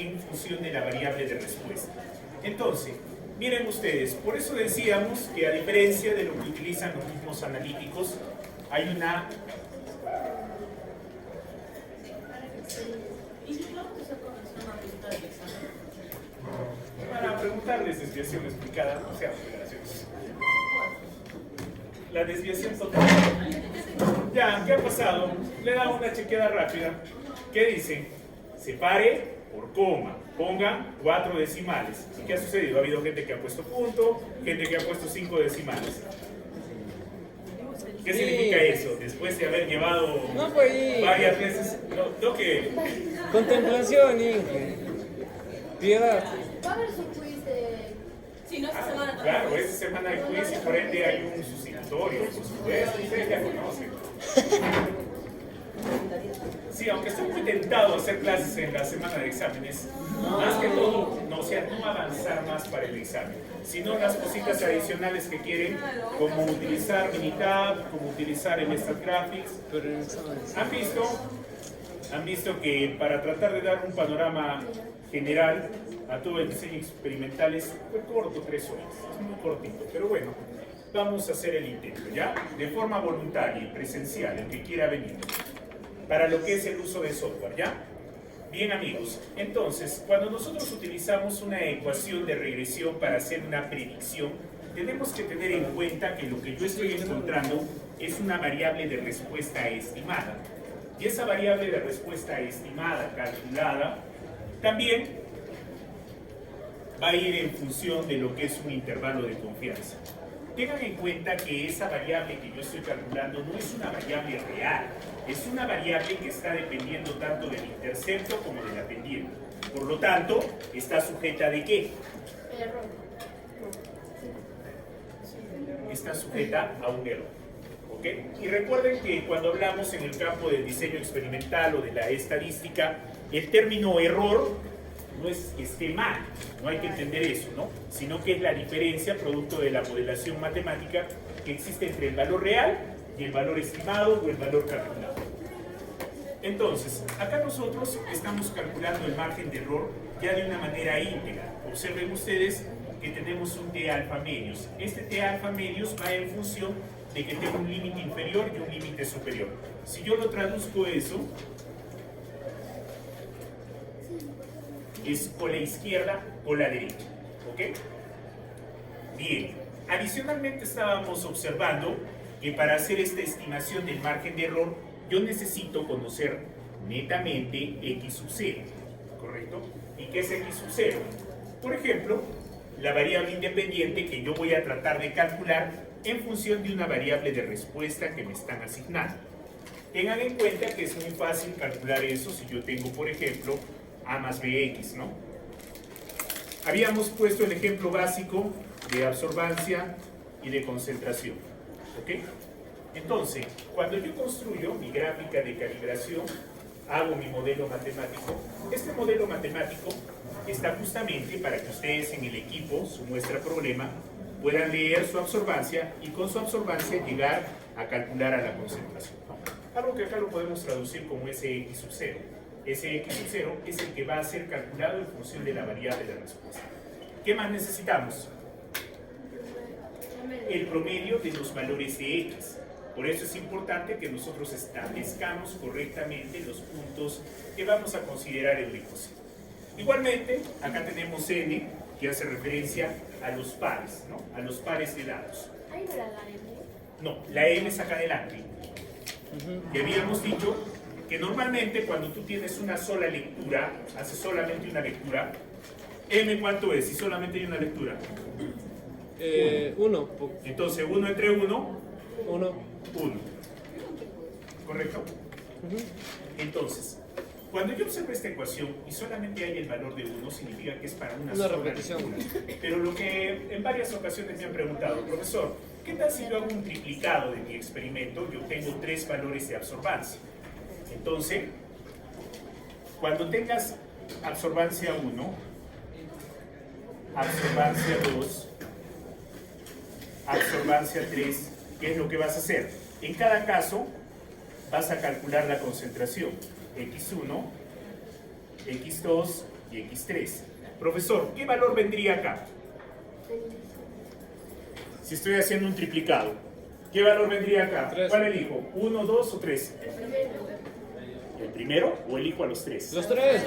en función de la variable de respuesta. Entonces, miren ustedes, por eso decíamos que a diferencia de lo que utilizan los mismos analíticos, hay una... Para preguntarles desviación explicada, no sean muy graciosos. La desviación total. Ya, ¿qué ha pasado? Le he dado una chequeada rápida. ¿Qué dice? Separe por coma, ponga 4 decimales. ¿Y qué ha sucedido? Ha habido gente que ha puesto punto, gente que ha puesto 5 decimales. ¿Qué significa eso? Después de haber llevado varias veces... No que... Contemplación y piedad. Va a haber su quiz de... Sí, no, esta semana también. Claro, esta semana hay quiz y por ende hay un sustitutorio, por supuesto. Ustedes ya conocen. Sí, aunque estoy muy tentado a hacer clases en la semana de exámenes, más que todo, no avanzar más para el examen, sino las cositas adicionales que quieren, como utilizar Minitab, como utilizar el StatGraphics. ¿Han visto que para tratar de dar un panorama general a todo el diseño experimental es muy corto, 3 horas, es muy cortito, pero bueno, vamos a hacer el intento, ¿ya? De forma voluntaria y presencial, el que quiera venir, para lo que es el uso de software, ¿ya? Bien amigos, entonces, cuando nosotros utilizamos una ecuación de regresión para hacer una predicción, tenemos que tener en cuenta que lo que yo estoy encontrando es una variable de respuesta estimada. Y esa variable de respuesta estimada, calculada, también va a ir en función de lo que es un intervalo de confianza. Tengan en cuenta que esa variable que yo estoy calculando no es una variable real, es una variable que está dependiendo tanto del intercepto como de la pendiente. Por lo tanto, está sujeta ¿de qué? Error. Está sujeta a un error. ¿Ok? Y recuerden que cuando hablamos en el campo del diseño experimental o de la estadística, el término error no es que esté mal, no hay que entender eso, ¿no? Sino que es la diferencia producto de la modelación matemática que existe entre el valor real y el valor estimado o el valor calculado. Entonces, acá nosotros estamos calculando el margen de error ya de una manera íntegra. Observen ustedes que tenemos un T alfa medios. Este T alfa medios va en función de que tengo un límite inferior y un límite superior. Si yo lo traduzco eso, es con la izquierda o la derecha, ¿ok? Bien, adicionalmente estábamos observando que para hacer esta estimación del margen de error yo necesito conocer netamente x sub 0, ¿correcto? ¿Y qué es x sub 0? Por ejemplo, la variable independiente que yo voy a tratar de calcular en función de una variable de respuesta que me están asignando. Tengan en cuenta que es muy fácil calcular eso si yo tengo, por ejemplo, A más BX, ¿no? Habíamos puesto el ejemplo básico de absorbancia y de concentración, ¿ok? Entonces, cuando yo construyo mi gráfica de calibración, hago mi modelo matemático. Este modelo matemático está justamente para que ustedes en el equipo, su muestra problema, puedan leer su absorbancia y con su absorbancia llegar a calcular a la concentración. Algo que acá lo podemos traducir como Sx sub 0. Ese x sub 0 es el que va a ser calculado en función de la variable de respuesta. ¿Qué más necesitamos? El promedio de los valores de x. Por eso es importante que nosotros establezcamos correctamente los puntos que vamos a considerar en la ecuación. Igualmente, acá tenemos n, que hace referencia a los pares, ¿no? A los pares de datos. ¿Ahí no la gané? No, la m es acá adelante. Y habíamos dicho que normalmente cuando tú tienes una sola lectura, haces solamente una lectura, m ¿cuánto es? Si solamente hay una lectura. 1. Entonces 1 entre 1, 1. 1. ¿Correcto? Entonces, cuando yo observo esta ecuación y solamente hay el valor de 1, significa que es para una sola repetición. lectura. Pero lo que en varias ocasiones me han preguntado, profesor, ¿qué tal si yo hago un triplicado de mi experimento? Yo tengo 3 valores de absorbancia. Entonces, cuando tengas absorbancia 1, absorbancia 2, absorbancia 3, ¿qué es lo que vas a hacer? En cada caso, vas a calcular la concentración. X1, X2 y x3. Profesor, ¿qué valor vendría acá? Si estoy haciendo un triplicado, ¿qué valor vendría acá? 3. ¿Cuál elijo? ¿1, 2 o 3? El primero. ¿El primero o elijo a los 3? Los tres.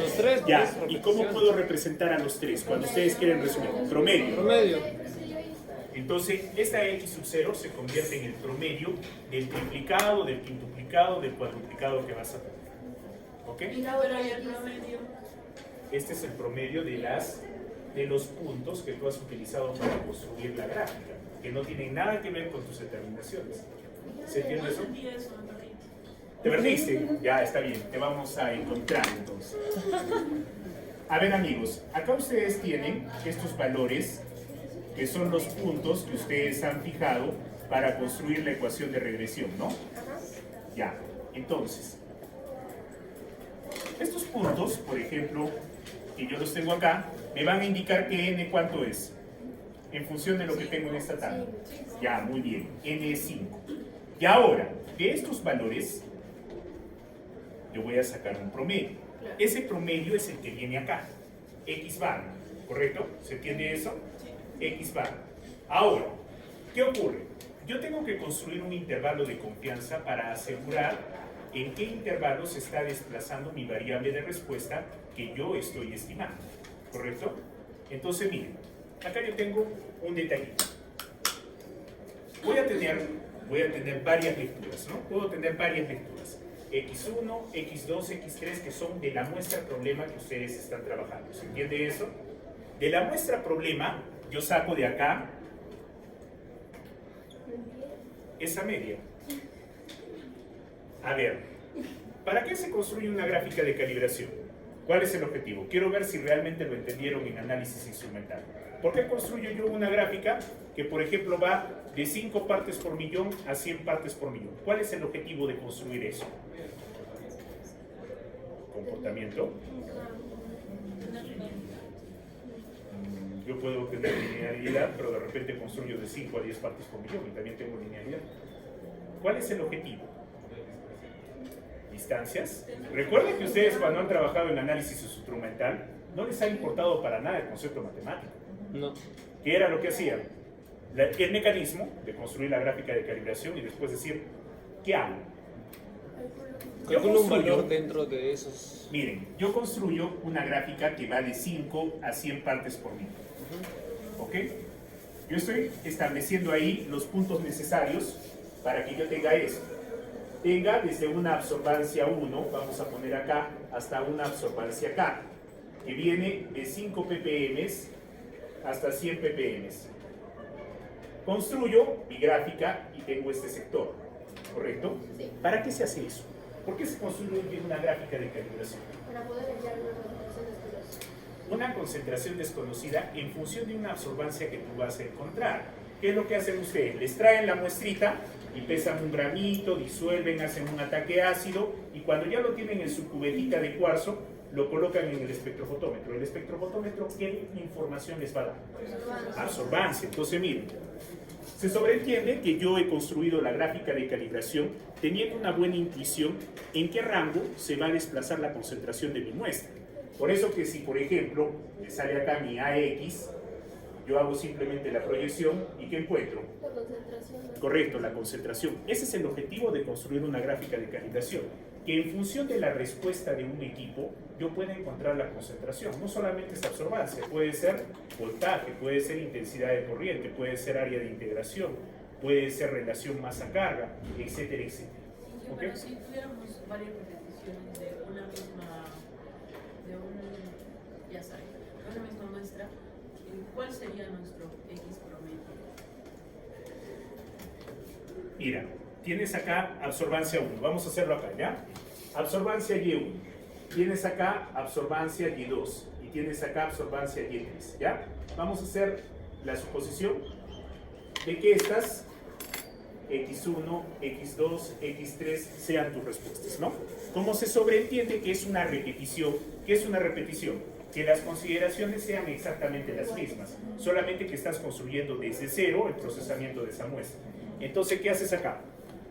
Ya, pues, ¿y repetición. cómo puedo representar a los 3 cuando ustedes quieren resumir? Promedio. Promedio. Entonces, esta x sub 0 se convierte en el promedio del triplicado, del quintuplicado, del cuadruplicado que vas a tener. ¿Ok? Y la Pero otra y el X. promedio. Este es el promedio de los puntos que tú has utilizado para construir la gráfica, que no tienen nada que ver con tus determinaciones. ¿Se entiende No eso? entendí eso, me perdí. ¿Te perdiste? Ya, está bien, te vamos a encontrar entonces. A ver amigos, acá ustedes tienen estos valores que son los puntos que ustedes han fijado para construir la ecuación de regresión, ¿no? Ya, entonces, estos puntos, por ejemplo, que yo los tengo acá, me van a indicar que n cuánto es, en función de lo que tengo en esta tabla. Ya, muy bien, n es 5. Y ahora, de estos valores, yo voy a sacar un promedio. Ese promedio es el que viene acá, x bar, ¿correcto? ¿Se entiende eso? X bar. Ahora, ¿qué ocurre? Yo tengo que construir un intervalo de confianza para asegurar en qué intervalo se está desplazando mi variable de respuesta que yo estoy estimando, ¿correcto? Entonces, miren, acá yo tengo un detallito. Voy a tener varias lecturas, ¿no? Puedo tener varias lecturas. X1, X2, X3, que son de la muestra problema que ustedes están trabajando. ¿Se entiende eso? De la muestra problema, yo saco de acá esa media. A ver, ¿para qué se construye una gráfica de calibración? ¿Cuál es el objetivo? Quiero ver si realmente lo entendieron en análisis instrumental. ¿Por qué construyo yo una gráfica que, por ejemplo, va de 5 partes por millón a 100 partes por millón? ¿Cuál es el objetivo de construir eso? Comportamiento. Yo puedo tener linealidad, pero de repente construyo de 5 a 10 partes por millón y también tengo linealidad. ¿Cuál es el objetivo? Distancias. Recuerden que ustedes cuando han trabajado en análisis instrumental no les ha importado para nada el concepto matemático. No. ¿Qué era lo que hacían? El mecanismo de construir la gráfica de calibración y después decir, ¿qué hago? Yo Calculo un construyo- valor dentro de esos. Miren, yo construyo una gráfica que va de 5 a 100 partes por millón. ¿Ok? Yo estoy estableciendo ahí los puntos necesarios para que yo tenga esto. Tenga desde una absorbancia 1, vamos a poner acá, hasta una absorbancia K, que viene de 5 ppm hasta 100 ppm. Construyo mi gráfica y tengo este sector, ¿correcto? Sí. ¿Para qué se hace eso? ¿Por qué se construye una gráfica de calibración? Para poder hallar una concentración desconocida. Una concentración desconocida en función de una absorbancia que tú vas a encontrar. ¿Qué es lo que hacen ustedes? Les traen la muestrita y pesan un gramito, disuelven, hacen un ataque ácido y cuando ya lo tienen en su cubetita de cuarzo, lo colocan en el espectrofotómetro. El espectrofotómetro, ¿qué información les va a dar? Absorbancia. Entonces, miren, se sobreentiende que yo he construido la gráfica de calibración teniendo una buena intuición en qué rango se va a desplazar la concentración de mi muestra. Por eso que si, por ejemplo, me sale acá mi AX, yo hago simplemente la proyección y ¿qué encuentro? La concentración. Correcto, la concentración. Ese es el objetivo de construir una gráfica de calibración, que en función de la respuesta de un equipo, yo pueda encontrar la concentración. No solamente es absorbancia, puede ser voltaje, puede ser intensidad de corriente, puede ser área de integración, puede ser relación masa-carga, etcétera, etcétera. Sí, ¿Ok? pero si tuviéramos varias repeticiones de una misma, ya saben, una misma muestra, ¿cuál sería nuestro X promedio? Mira, tienes acá absorbancia 1, vamos a hacerlo acá, ¿ya? Absorbancia Y1, tienes acá absorbancia Y2 y tienes acá absorbancia Y3, ¿ya? Vamos a hacer la suposición de que estas X1, X2, X3 sean tus respuestas, ¿no? Como se sobreentiende que es una repetición, ¿qué es una repetición? Que las consideraciones sean exactamente las mismas, solamente que estás construyendo desde cero el procesamiento de esa muestra. Entonces, ¿qué haces acá?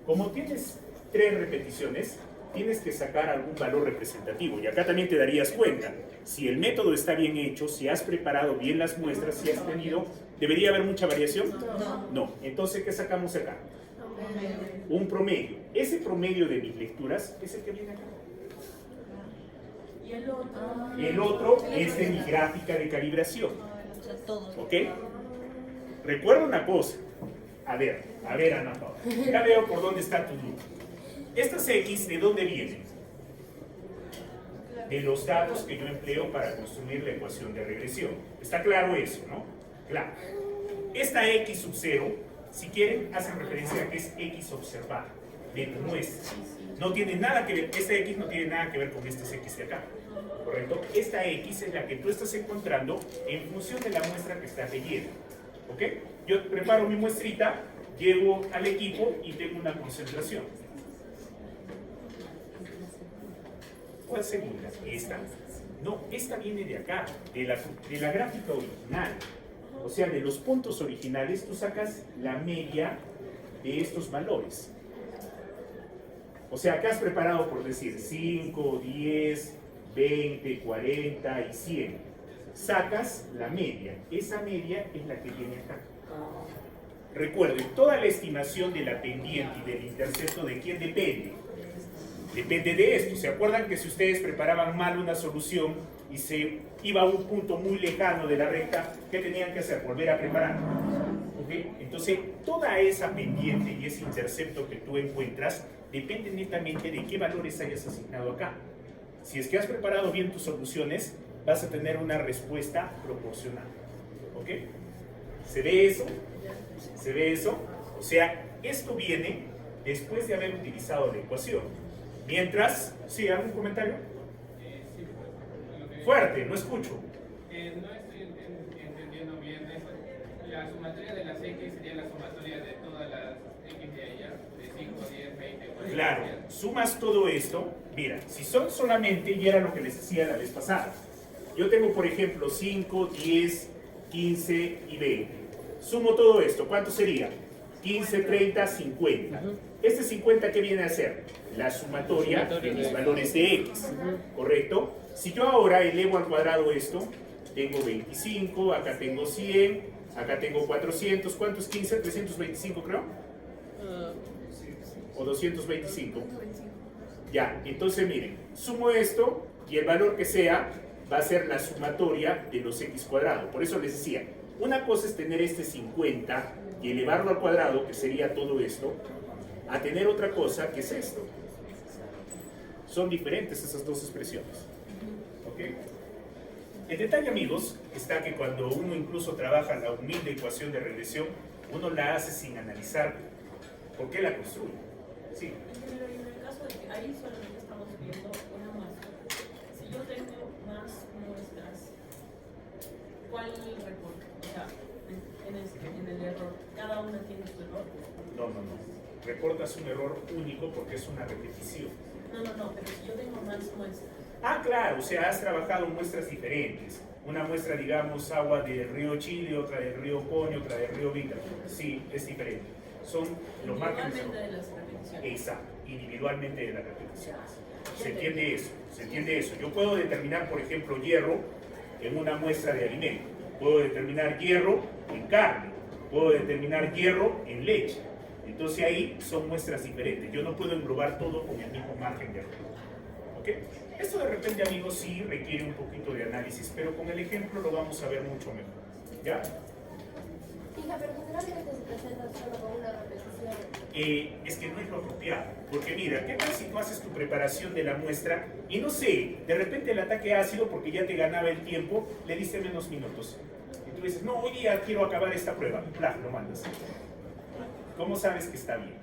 Como tienes 3 repeticiones, tienes que sacar algún valor representativo. Y acá también te darías cuenta, si el método está bien hecho, si has preparado bien las muestras, si has tenido, ¿debería haber mucha variación? No. Entonces, ¿qué sacamos acá? Un promedio. Ese promedio de mis lecturas es el que viene acá. Y el otro. El otro es de mi gráfica de calibración. ¿Ok? Recuerda una cosa. A ver, Ana Paula. Ya veo por dónde está tu duda. Estas X, ¿de dónde vienen? De los datos que yo empleo para construir la ecuación de regresión. ¿Está claro eso, no? Claro. Esta X sub 0, si quieren, hacen referencia a que es X observada de tu muestra. No tiene nada que ver, esta X no tiene nada que ver con estas X de acá. ¿Correcto? Esta X es la que tú estás encontrando en función de la muestra que estás leyendo. ¿Ok? Yo preparo mi muestrita, llego al equipo y tengo una concentración. ¿Cuál segunda? Esta. No, esta viene de acá, de la gráfica original. O sea, de los puntos originales tú sacas la media de estos valores. O sea, acá has preparado por decir 5, 10, 20, 40 y 100. Sacas la media. Esa media es la que viene acá. Recuerden, toda la estimación de la pendiente y del intercepto, ¿de quién depende? Depende de esto. ¿Se acuerdan que si ustedes preparaban mal una solución y se iba a un punto muy lejano de la recta, ¿qué tenían que hacer? Volver a preparar. ¿Okay? Entonces, toda esa pendiente y ese intercepto que tú encuentras depende netamente de qué valores hayas asignado acá. Si es que has preparado bien tus soluciones, vas a tener una respuesta proporcional. ¿Ok? ¿Se ve eso? ¿Se ve eso? O sea, esto viene después de haber utilizado la ecuación. Mientras, ¿sí? ¿Algún comentario? Fuerte, no escucho. No estoy entendiendo bien eso. La sumatoria de las X sería la sumatoria de todas las X de allá, de 5, 10, 20, 40. Claro, sumas todo esto. Mira, si son solamente, y era lo que les decía la vez pasada, yo tengo, por ejemplo, 5, 10, 15 y 20. Sumo todo esto, ¿cuánto sería? 15, 30, 50. Este 50, ¿qué viene a ser? La sumatoria de mis valores de X, ¿correcto? Si yo ahora elevo al cuadrado esto, tengo 25, acá tengo 100, acá tengo 400, ¿cuánto es 15? 325 creo. O 225. Ya, entonces miren, sumo esto y el valor que sea va a ser la sumatoria de los X cuadrados. Por eso les decía, una cosa es tener este 50 y elevarlo al cuadrado, que sería todo esto, a tener otra cosa que es esto. Son diferentes esas dos expresiones. ¿Ok? El detalle, amigos, está que cuando uno incluso trabaja la humilde ecuación de regresión, uno la hace sin analizar por qué la construye. Sí. Pero en el caso de que ahí solamente estamos viendo una muestra, si yo tengo más muestras, ¿cuál reporta? O sea, en el error, ¿cada una tiene su error? No. Reportas un error único porque es una repetición. No, pero si yo tengo más muestras. Ah, claro, o sea, has trabajado muestras diferentes. Una muestra, digamos, agua del río Chile, otra del río Coño, otra del río Vinca. Sí, es diferente. Son los márgenes. Individualmente de las repeticiones. Exacto, individualmente de las repeticiones. ¿Se entiende eso? ¿Se entiende eso? Yo puedo determinar, por ejemplo, hierro en una muestra de alimento. Puedo determinar hierro en carne. Puedo determinar hierro en leche. Entonces ahí son muestras diferentes. Yo no puedo englobar todo con el mismo margen de error. ¿Ok? Esto de repente, amigos, sí requiere un poquito de análisis, pero con el ejemplo lo vamos a ver mucho mejor. ¿Ya? Hija, pero generalmente se presenta solo con una repetición. Es que no es lo apropiado. Porque mira, ¿qué tal si tú haces tu preparación de la muestra y no sé, de repente el ataque ácido, porque ya te ganaba el tiempo, le diste menos minutos? Y tú dices, no, hoy día quiero acabar esta prueba. Bla, lo mandas. ¿Cómo sabes que está bien?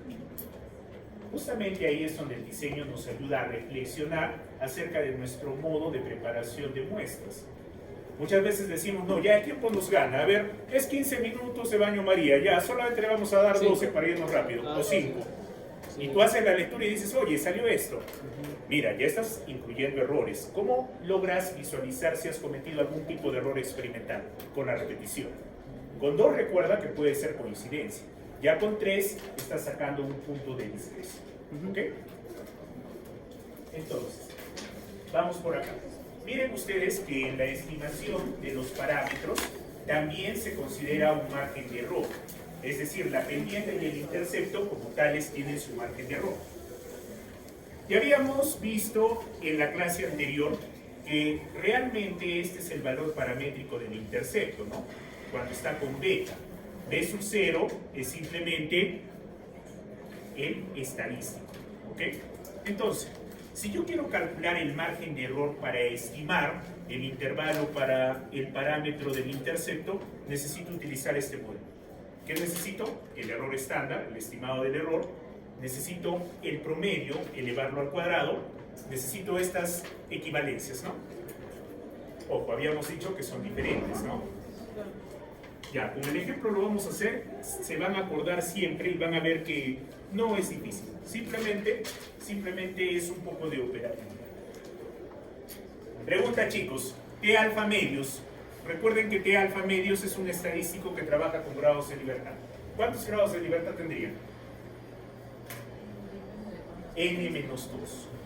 Justamente ahí es donde el diseño nos ayuda a reflexionar acerca de nuestro modo de preparación de muestras. Muchas veces decimos, no, ya el tiempo nos gana. A ver, es 15 minutos de baño María, ya solamente le vamos a dar 12 para irnos rápido, o 5. Y tú haces la lectura y dices, oye, salió esto. Mira, ya estás incluyendo errores. ¿Cómo logras visualizar si has cometido algún tipo de error experimental? Con la repetición. Con 2 recuerda que puede ser coincidencia. Ya con 3 estás sacando un punto de discreción. ¿Ok? Entonces, vamos por acá. Miren ustedes que en la estimación de los parámetros también se considera un margen de error. Es decir, la pendiente y el intercepto como tales tienen su margen de error. Ya habíamos visto en la clase anterior que realmente este es el valor paramétrico del intercepto, ¿no? Cuando está con beta. B sub 0 es simplemente el estadístico, ¿ok? Entonces, si yo quiero calcular el margen de error para estimar el intervalo para el parámetro del intercepto, necesito utilizar este modelo. ¿Qué necesito? El error estándar, el estimado del error. Necesito el promedio, elevarlo al cuadrado. Necesito estas equivalencias, ¿no? Ojo, habíamos dicho que son diferentes, ¿no? Ya, con el ejemplo lo vamos a hacer, se van a acordar siempre y van a ver que no es difícil. Simplemente es un poco de operatividad. Pregunta, chicos, T alfa medios. Recuerden que T alfa medios es un estadístico que trabaja con grados de libertad. ¿Cuántos grados de libertad tendría? N-2,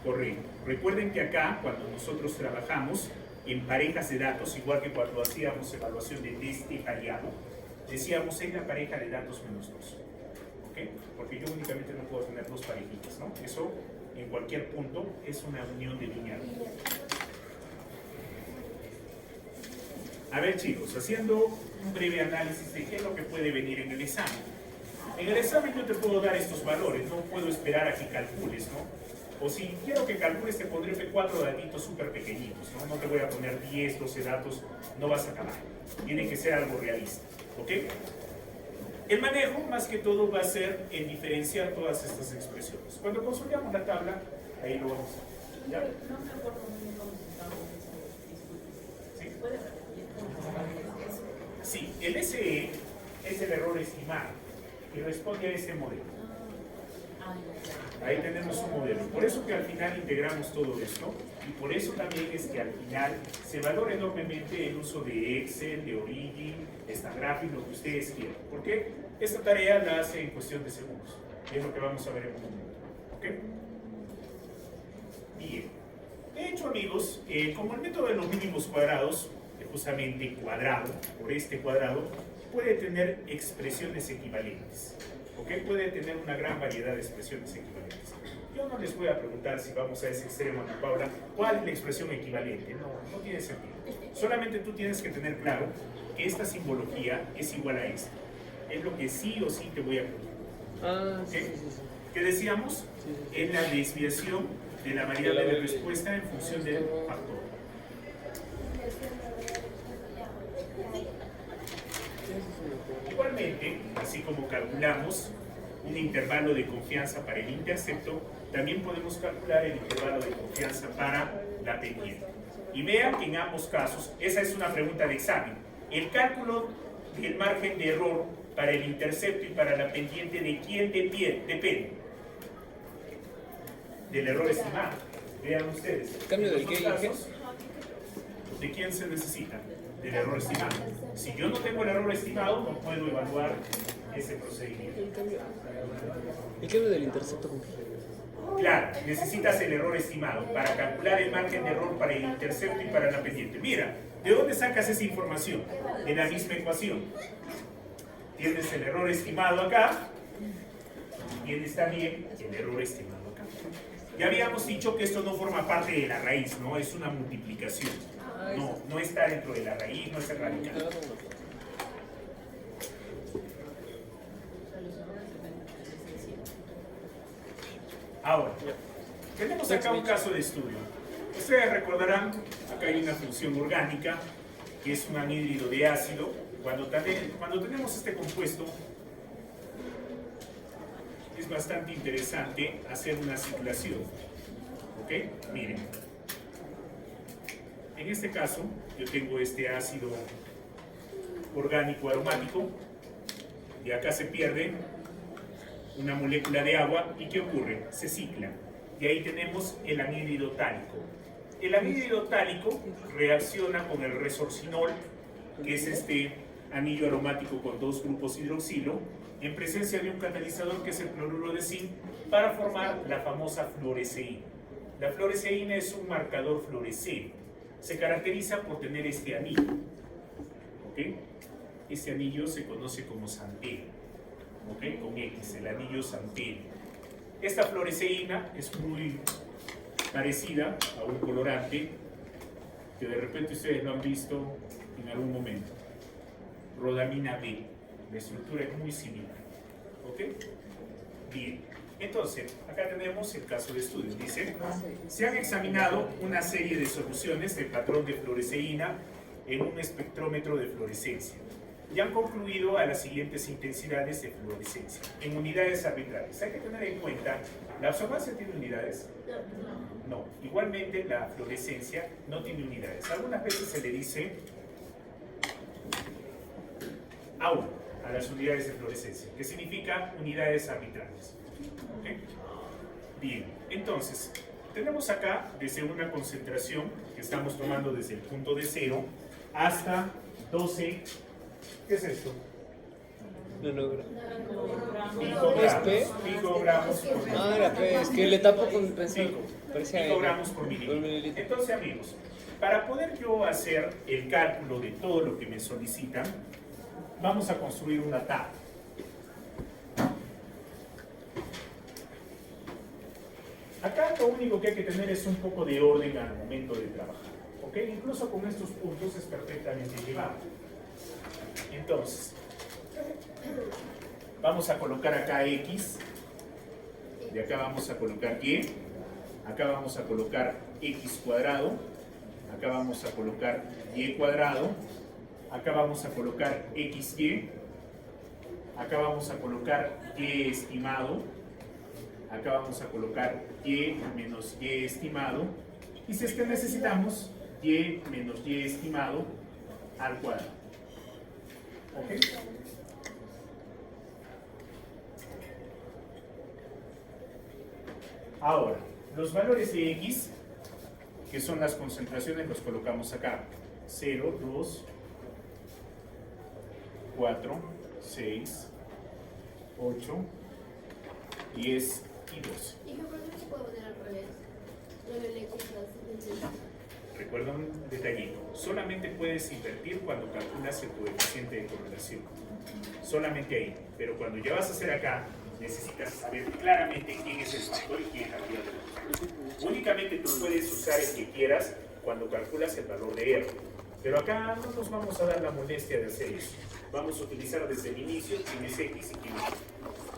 correcto. Recuerden que acá, cuando nosotros trabajamos en parejas de datos, igual que cuando hacíamos evaluación de test variado, decíamos en la pareja de datos menos 2. ¿Ok? Porque yo únicamente no puedo tener dos parejitas, ¿no? Eso en cualquier punto es una unión de lineal. A ver, chicos, haciendo un breve análisis de qué es lo que puede venir en el examen. En el examen yo te puedo dar estos valores, no puedo esperar a que calcules, ¿no? O si quiero que calcules, te pondré 4 datitos súper pequeñitos, ¿no? No te voy a poner 10, 12 datos, no vas a acabar. Tiene que ser algo realista, ¿ok? El manejo, más que todo, va a ser en diferenciar todas estas expresiones. Cuando consolidamos la tabla, ahí lo vamos a hacer. ¿Ya? No me acuerdo muy bien cómo se estaba eso. ¿Sí? ¿Puede repetir? Sí, el SE es el error estimado y responde a ese modelo. Ahí tenemos un modelo. Por eso que al final integramos todo esto y por eso también es que al final se valora enormemente el uso de Excel, de Origin, Stagraphic, lo que ustedes quieran. Porque esta tarea la hace en cuestión de segundos. Es lo que vamos a ver en un momento. ¿Ok? Bien. De hecho, amigos, como el método de los mínimos cuadrados, justamente cuadrado, por este cuadrado, puede tener expresiones equivalentes. ¿Ok? Puede tener una gran variedad de expresiones equivalentes. Yo no les voy a preguntar si vamos a ese extremo, Ana Paula, cuál es la expresión equivalente. No tiene sentido. Solamente tú tienes que tener claro que esta simbología es igual a esta. Es lo que sí o sí te voy a preguntar. Sí, ¿Ok? sí, sí. ¿Qué decíamos? Es la desviación de la variable de respuesta en función del factor. Igualmente, así como calculamos un intervalo de confianza para el intercepto, también podemos calcular el intervalo de confianza para la pendiente. Y vean que en ambos casos, esa es una pregunta de examen, el cálculo del margen de error para el intercepto y para la pendiente, ¿de quién depende? Del error estimado. Vean ustedes. ¿Cambio del En qué los y dos qué? casos, ¿de quién se necesita? Del error estimado. Si yo no tengo el error estimado, no puedo evaluar ese procedimiento. ¿El cambio del intercepto con qué? Claro, necesitas el error estimado para calcular el margen de error para el intercepto y para la pendiente. Mira, ¿de dónde sacas esa información? De la misma ecuación. Tienes el error estimado acá, y tienes también el error estimado acá. Ya habíamos dicho que esto no forma parte de la raíz, ¿no? Es una multiplicación. No está dentro de la raíz, no es el radical. Ahora, tenemos acá un caso de estudio. Ustedes recordarán, acá hay una función orgánica, que es un anhídrido de ácido. Cuando tenemos este compuesto, es bastante interesante hacer una circulación. ¿Ok? Miren. En este caso, yo tengo este ácido orgánico aromático, y acá se pierde una molécula de agua, ¿y qué ocurre? Se cicla, y ahí tenemos el anhídrido tálico. El anhídrido tálico reacciona con el resorcinol, que es este anillo aromático con dos grupos hidroxilo, en presencia de un catalizador que es el cloruro de zinc, para formar la famosa fluoresceína. La fluoresceína es un marcador fluorescente. Se caracteriza por tener este anillo. ¿Ok? Este anillo se conoce como centelio. ¿Ok? Con X, el anillo centelio. Esta fluoresceína es muy parecida a un colorante que de repente ustedes lo han visto en algún momento. Rodamina B. La estructura es muy similar. ¿Ok? Bien. Entonces, acá tenemos el caso de estudio. Dice, se han examinado una serie de soluciones del patrón de fluoresceína en un espectrómetro de fluorescencia y han concluido a las siguientes intensidades de fluorescencia en unidades arbitrarias. Hay que tener en cuenta, ¿la absorbancia tiene unidades? No. Igualmente, la fluorescencia no tiene unidades. Algunas veces se le dice AU a las unidades de fluorescencia, que significa unidades arbitrarias. ¿Okay? Bien, entonces, tenemos acá desde una concentración que estamos tomando desde el punto de 0 hasta 12, ¿qué es esto? Picogramos por mililitro. Ah, era P, es que le tapo con pensar. Picogramos por mililitro. Entonces, amigos, para poder yo hacer el cálculo de todo lo que me solicitan, vamos a construir una tabla. Acá lo único que hay que tener es un poco de orden al momento de trabajar. ¿Ok? Incluso con estos puntos es perfectamente llevable. Entonces, vamos a colocar acá X, de acá vamos a colocar Y, acá vamos a colocar X cuadrado, acá vamos a colocar Y cuadrado, acá vamos a colocar XY, acá vamos a colocar Y estimado, acá vamos a colocar Y menos Y estimado, y si es que necesitamos Y menos Y estimado al cuadrado. ¿Ok? Ahora, los valores de X, que son las concentraciones, los colocamos acá. 0, 2, 4, 6, 8, 10 y 12. ¿Y qué por qué se puede poner al revés? No le X más. Recuerda un detallito, solamente puedes invertir cuando calculas el coeficiente de correlación. Solamente ahí. Pero cuando ya vas a hacer acá, necesitas saber claramente quién es el factor y quién es la variable. Únicamente tú puedes usar el que quieras cuando calculas el valor de R. Pero acá no nos vamos a dar la molestia de hacer eso. Vamos a utilizar desde el inicio quién es X y quién es Y.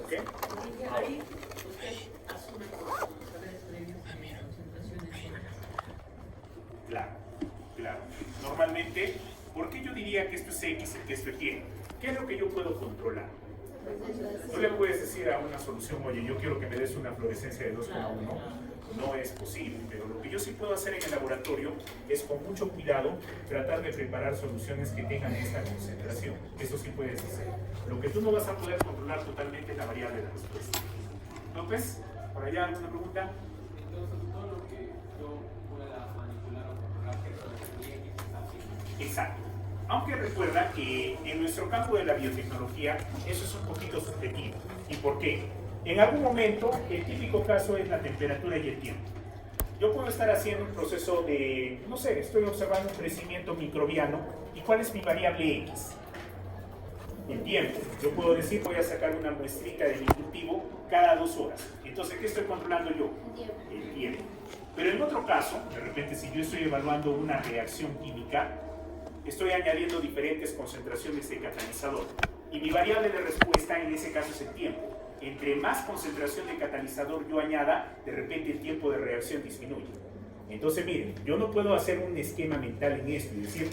¿Ok? Y ahí usted asume con los saberes previos las concentraciones. Claro, claro. Normalmente, ¿por qué yo diría que esto es X y que esto es Y? ¿Qué es lo que yo puedo controlar? No le puedes decir a una solución, oye, yo quiero que me des una fluorescencia de 2,1. No es posible, pero lo que yo sí puedo hacer en el laboratorio es con mucho cuidado tratar de preparar soluciones que tengan esta concentración. Eso sí puedes hacer. Lo que tú no vas a poder controlar totalmente es la variable de respuesta. ¿López? ¿Por allá alguna pregunta? Entonces, todo lo que yo pueda manipular o controlar, que eso es bien, Exacto. Aunque recuerda que en nuestro campo de la biotecnología eso es un poquito subjetivo. ¿Y por qué? En algún momento el típico caso es la temperatura y el tiempo. Yo puedo estar haciendo un proceso de, no sé, estoy observando un crecimiento microbiano y ¿cuál es mi variable X? El tiempo. Yo puedo decir voy a sacar una muestrita de mi cultivo cada 2 horas. Entonces, ¿qué estoy controlando yo? El tiempo. Pero en otro caso, de repente si yo estoy evaluando una reacción química, estoy añadiendo diferentes concentraciones de catalizador. Y mi variable de respuesta en ese caso es el tiempo. Entre más concentración de catalizador yo añada, de repente el tiempo de reacción disminuye. Entonces, miren, yo no puedo hacer un esquema mental en esto y decir,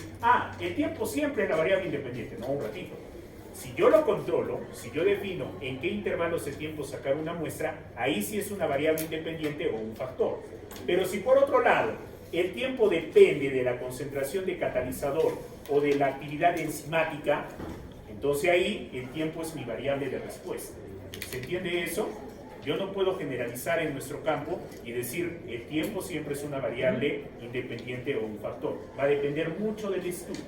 el tiempo siempre es la variable independiente. No, un ratito. Si yo lo controlo, si yo defino en qué intervalos de tiempo sacar una muestra, ahí sí es una variable independiente o un factor. Pero si por otro lado, el tiempo depende de la concentración de catalizador o de la actividad enzimática, entonces ahí el tiempo es mi variable de respuesta. ¿Se entiende eso? Yo no puedo generalizar en nuestro campo y decir el tiempo siempre es una variable independiente o un factor. Va a depender mucho del estudio.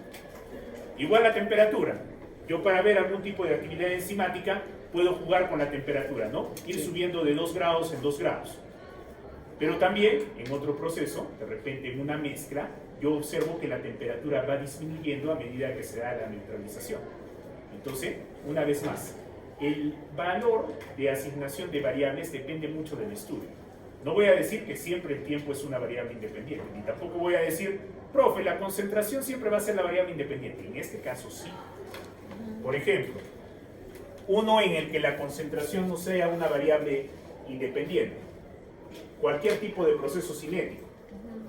Igual la temperatura. Yo para ver algún tipo de actividad enzimática puedo jugar con la temperatura, ¿no? Ir subiendo de 2 grados en 2 grados. Pero también en otro proceso, de repente en una mezcla, yo observo que la temperatura va disminuyendo a medida que se da la neutralización. Entonces, una vez más, el valor de asignación de variables depende mucho del estudio. No voy a decir que siempre el tiempo es una variable independiente, ni tampoco voy a decir, profe, la concentración siempre va a ser la variable independiente. En este caso sí. Por ejemplo, uno en el que la concentración no sea una variable independiente. Cualquier tipo de proceso cinético.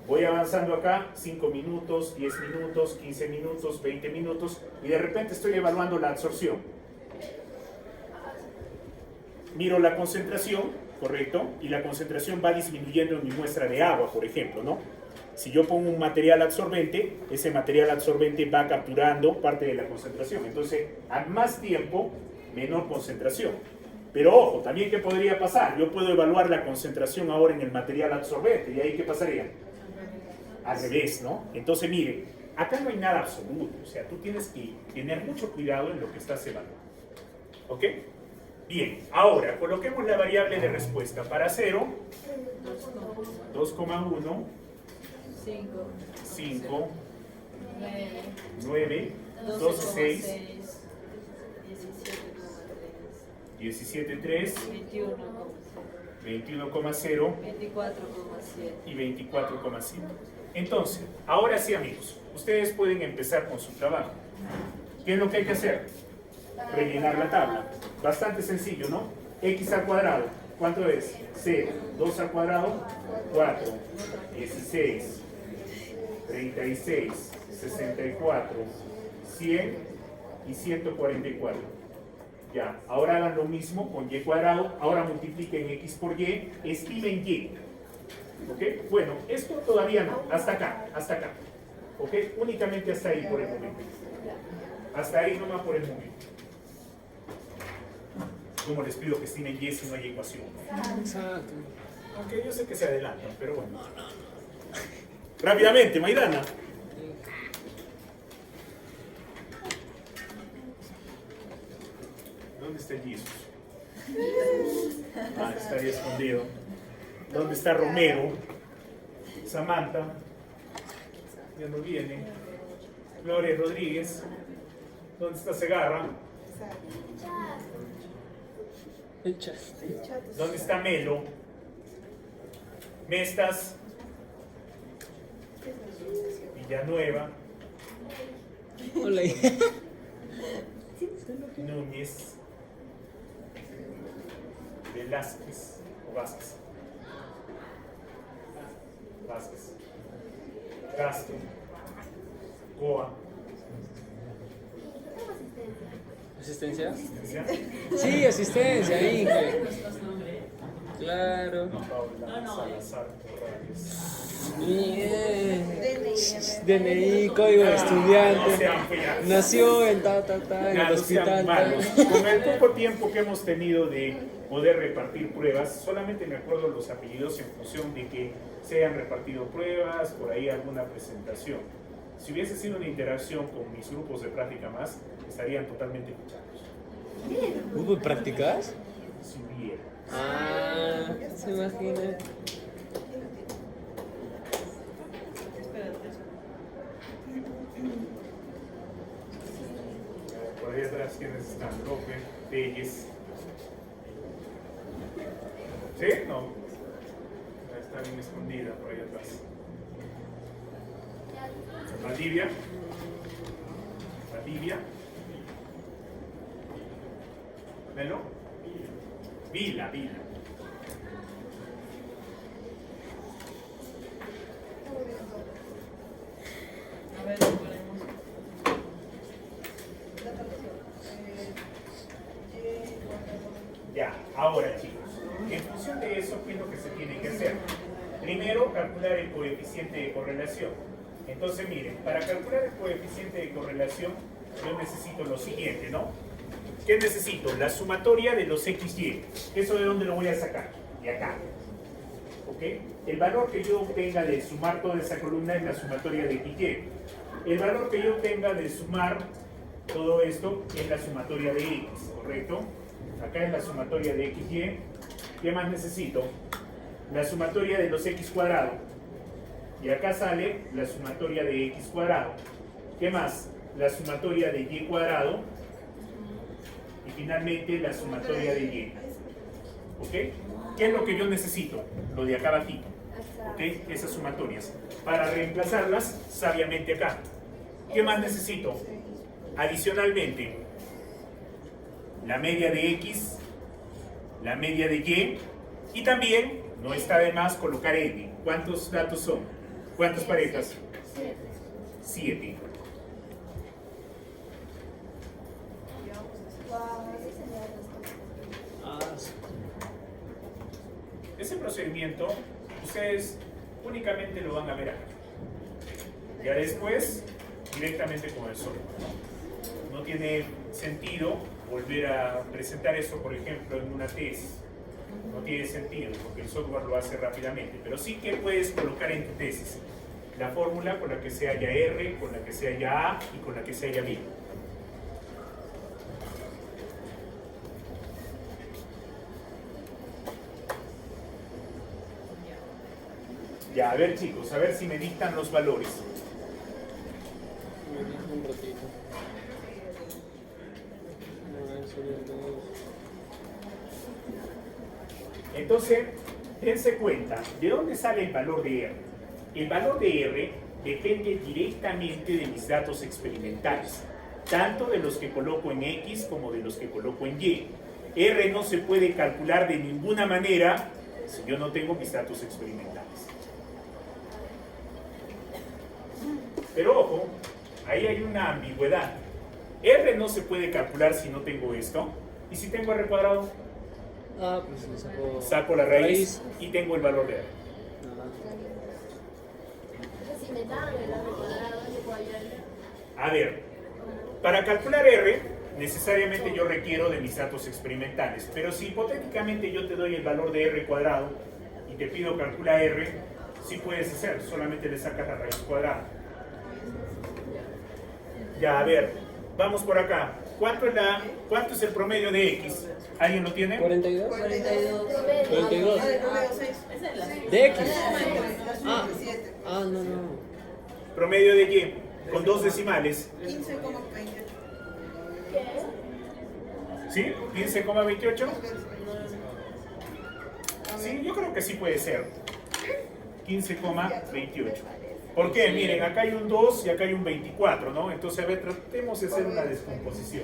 Voy avanzando acá, 5 minutos, 10 minutos, 15 minutos, 20 minutos, y de repente estoy evaluando la absorción. Miro la concentración, correcto, y la concentración va disminuyendo en mi muestra de agua, por ejemplo, ¿no? Si yo pongo un material absorbente, ese material absorbente va capturando parte de la concentración. Entonces, a más tiempo, menor concentración. Pero ojo, también ¿qué podría pasar? Yo puedo evaluar la concentración ahora en el material absorbente, ¿y ahí qué pasaría? Al revés, ¿no? Entonces, mire, acá no hay nada absoluto, o sea, tú tienes que tener mucho cuidado en lo que estás evaluando. ¿Ok? Bien, ahora coloquemos la variable de respuesta. Para 0, 2,1, 5, 9, 12,6, 17,3, 21,0 y 24,7. Entonces, ahora sí, amigos, ustedes pueden empezar con su trabajo. ¿Qué es lo que hay que hacer? Rellenar la tabla. Bastante sencillo, ¿no? X al cuadrado, ¿cuánto es? 0. 2 al cuadrado, 4. 16. 36. 64. 100 y 144. Ya, ahora hagan lo mismo con y cuadrado, ahora multipliquen x por y, estimen y. ¿Ok? Bueno, esto todavía no, hasta acá. ¿Ok? Únicamente hasta ahí por el momento. Hasta ahí nomás por el momento. Como les pido que estimen y si no hay ecuación. Exacto. Aunque yo sé que se adelantan, pero bueno. Rápidamente, Maidana. ¿Dónde está el Jesus? Ah, estaría escondido. ¿Dónde está Romero? Samantha. Ya no viene. Gloria Rodríguez. ¿Dónde está Segarra? ¿Dónde está Melo? Mestas. Villanueva. Hola. Núñez. Velázquez o Vázquez. Castro. Coa. ¿Asistencia? ¿Asistencia? Sí, asistencia, Inge. Claro. Paula Salazar Morales. Bien. DNI, código de estudiante. Nació en en Ya, el no sean hospital. malos. Con el poco tiempo que hemos tenido de poder repartir pruebas, solamente me acuerdo los apellidos en función de que se hayan repartido pruebas, por ahí alguna presentación. Si hubiese sido una interacción con mis grupos de práctica más, estarían totalmente escuchados. ¿Hubo prácticas? Si hubiera. Ah, se imagina. Por ahí atrás, ¿quiénes están? López, Telles. ¿Sí? No. Está bien escondida por ahí atrás. Valdivia. Melo. Vila. A ver, lo ponemos. Ya, ahora chicos, en función de eso, ¿qué es lo que se tiene que hacer? Primero, calcular el coeficiente de correlación. Entonces, miren, para calcular el coeficiente de correlación, yo necesito lo siguiente, ¿no? ¿Qué necesito? La sumatoria de los XY. ¿Eso de dónde lo voy a sacar? De acá. ¿Ok? El valor que yo obtenga de sumar toda esa columna es la sumatoria de XY. El valor que yo obtenga de sumar todo esto es la sumatoria de X, ¿correcto? Acá es la sumatoria de XY. ¿Qué más necesito? la sumatoria de los x cuadrado. Y acá sale la sumatoria de x cuadrado. ¿Qué más? La sumatoria de y cuadrado. Y finalmente la sumatoria de y. ¿Ok? ¿Qué es lo que yo necesito? Lo de acá abajito. ¿Ok? Esas sumatorias. Para reemplazarlas sabiamente acá. ¿Qué más necesito? Adicionalmente, la media de x, la media de y, y también no está de más colocar n. ¿Cuántos datos son? ¿Cuántas parejas? 7. Ese procedimiento ustedes únicamente lo van a ver acá. Ya después, directamente con el software. No tiene sentido volver a presentar eso, por ejemplo, en una tesis. No tiene sentido, porque el software lo hace rápidamente. Pero sí que puedes colocar en tu tesis la fórmula con la que se halla R, con la que se halla A y con la que se halla B. Ya, a ver chicos, a ver si me dictan los valores. Un ratito. Entonces, dense cuenta, ¿de dónde sale el valor de R? El valor de R depende directamente de mis datos experimentales, tanto de los que coloco en X como de los que coloco en Y. R no se puede calcular de ninguna manera si yo no tengo mis datos experimentales. Pero ojo, ahí hay una ambigüedad. R no se puede calcular si no tengo esto. ¿Y si tengo R cuadrado? Ah, pues le Saco la raíz y tengo el valor de R. Si me dan el R cuadrado, yo puedo hallar. A ver, para calcular R, necesariamente yo requiero de mis datos experimentales. Pero si hipotéticamente yo te doy el valor de R cuadrado y te pido calcula R, sí puedes hacer, solamente le sacas la raíz cuadrada. Ya, a ver, vamos por acá. ¿Cuánto es el promedio de X? ¿Alguien lo tiene? 42. 42. 42. Esa es la De X. No. Promedio de Y, con 2 decimales. 15,28. ¿Sí? 15,28. Sí, yo creo que sí puede ser. 15,28. ¿Por qué? Miren, acá hay un 2 y acá hay un 24, ¿no? Entonces, a ver, tratemos de hacer una descomposición.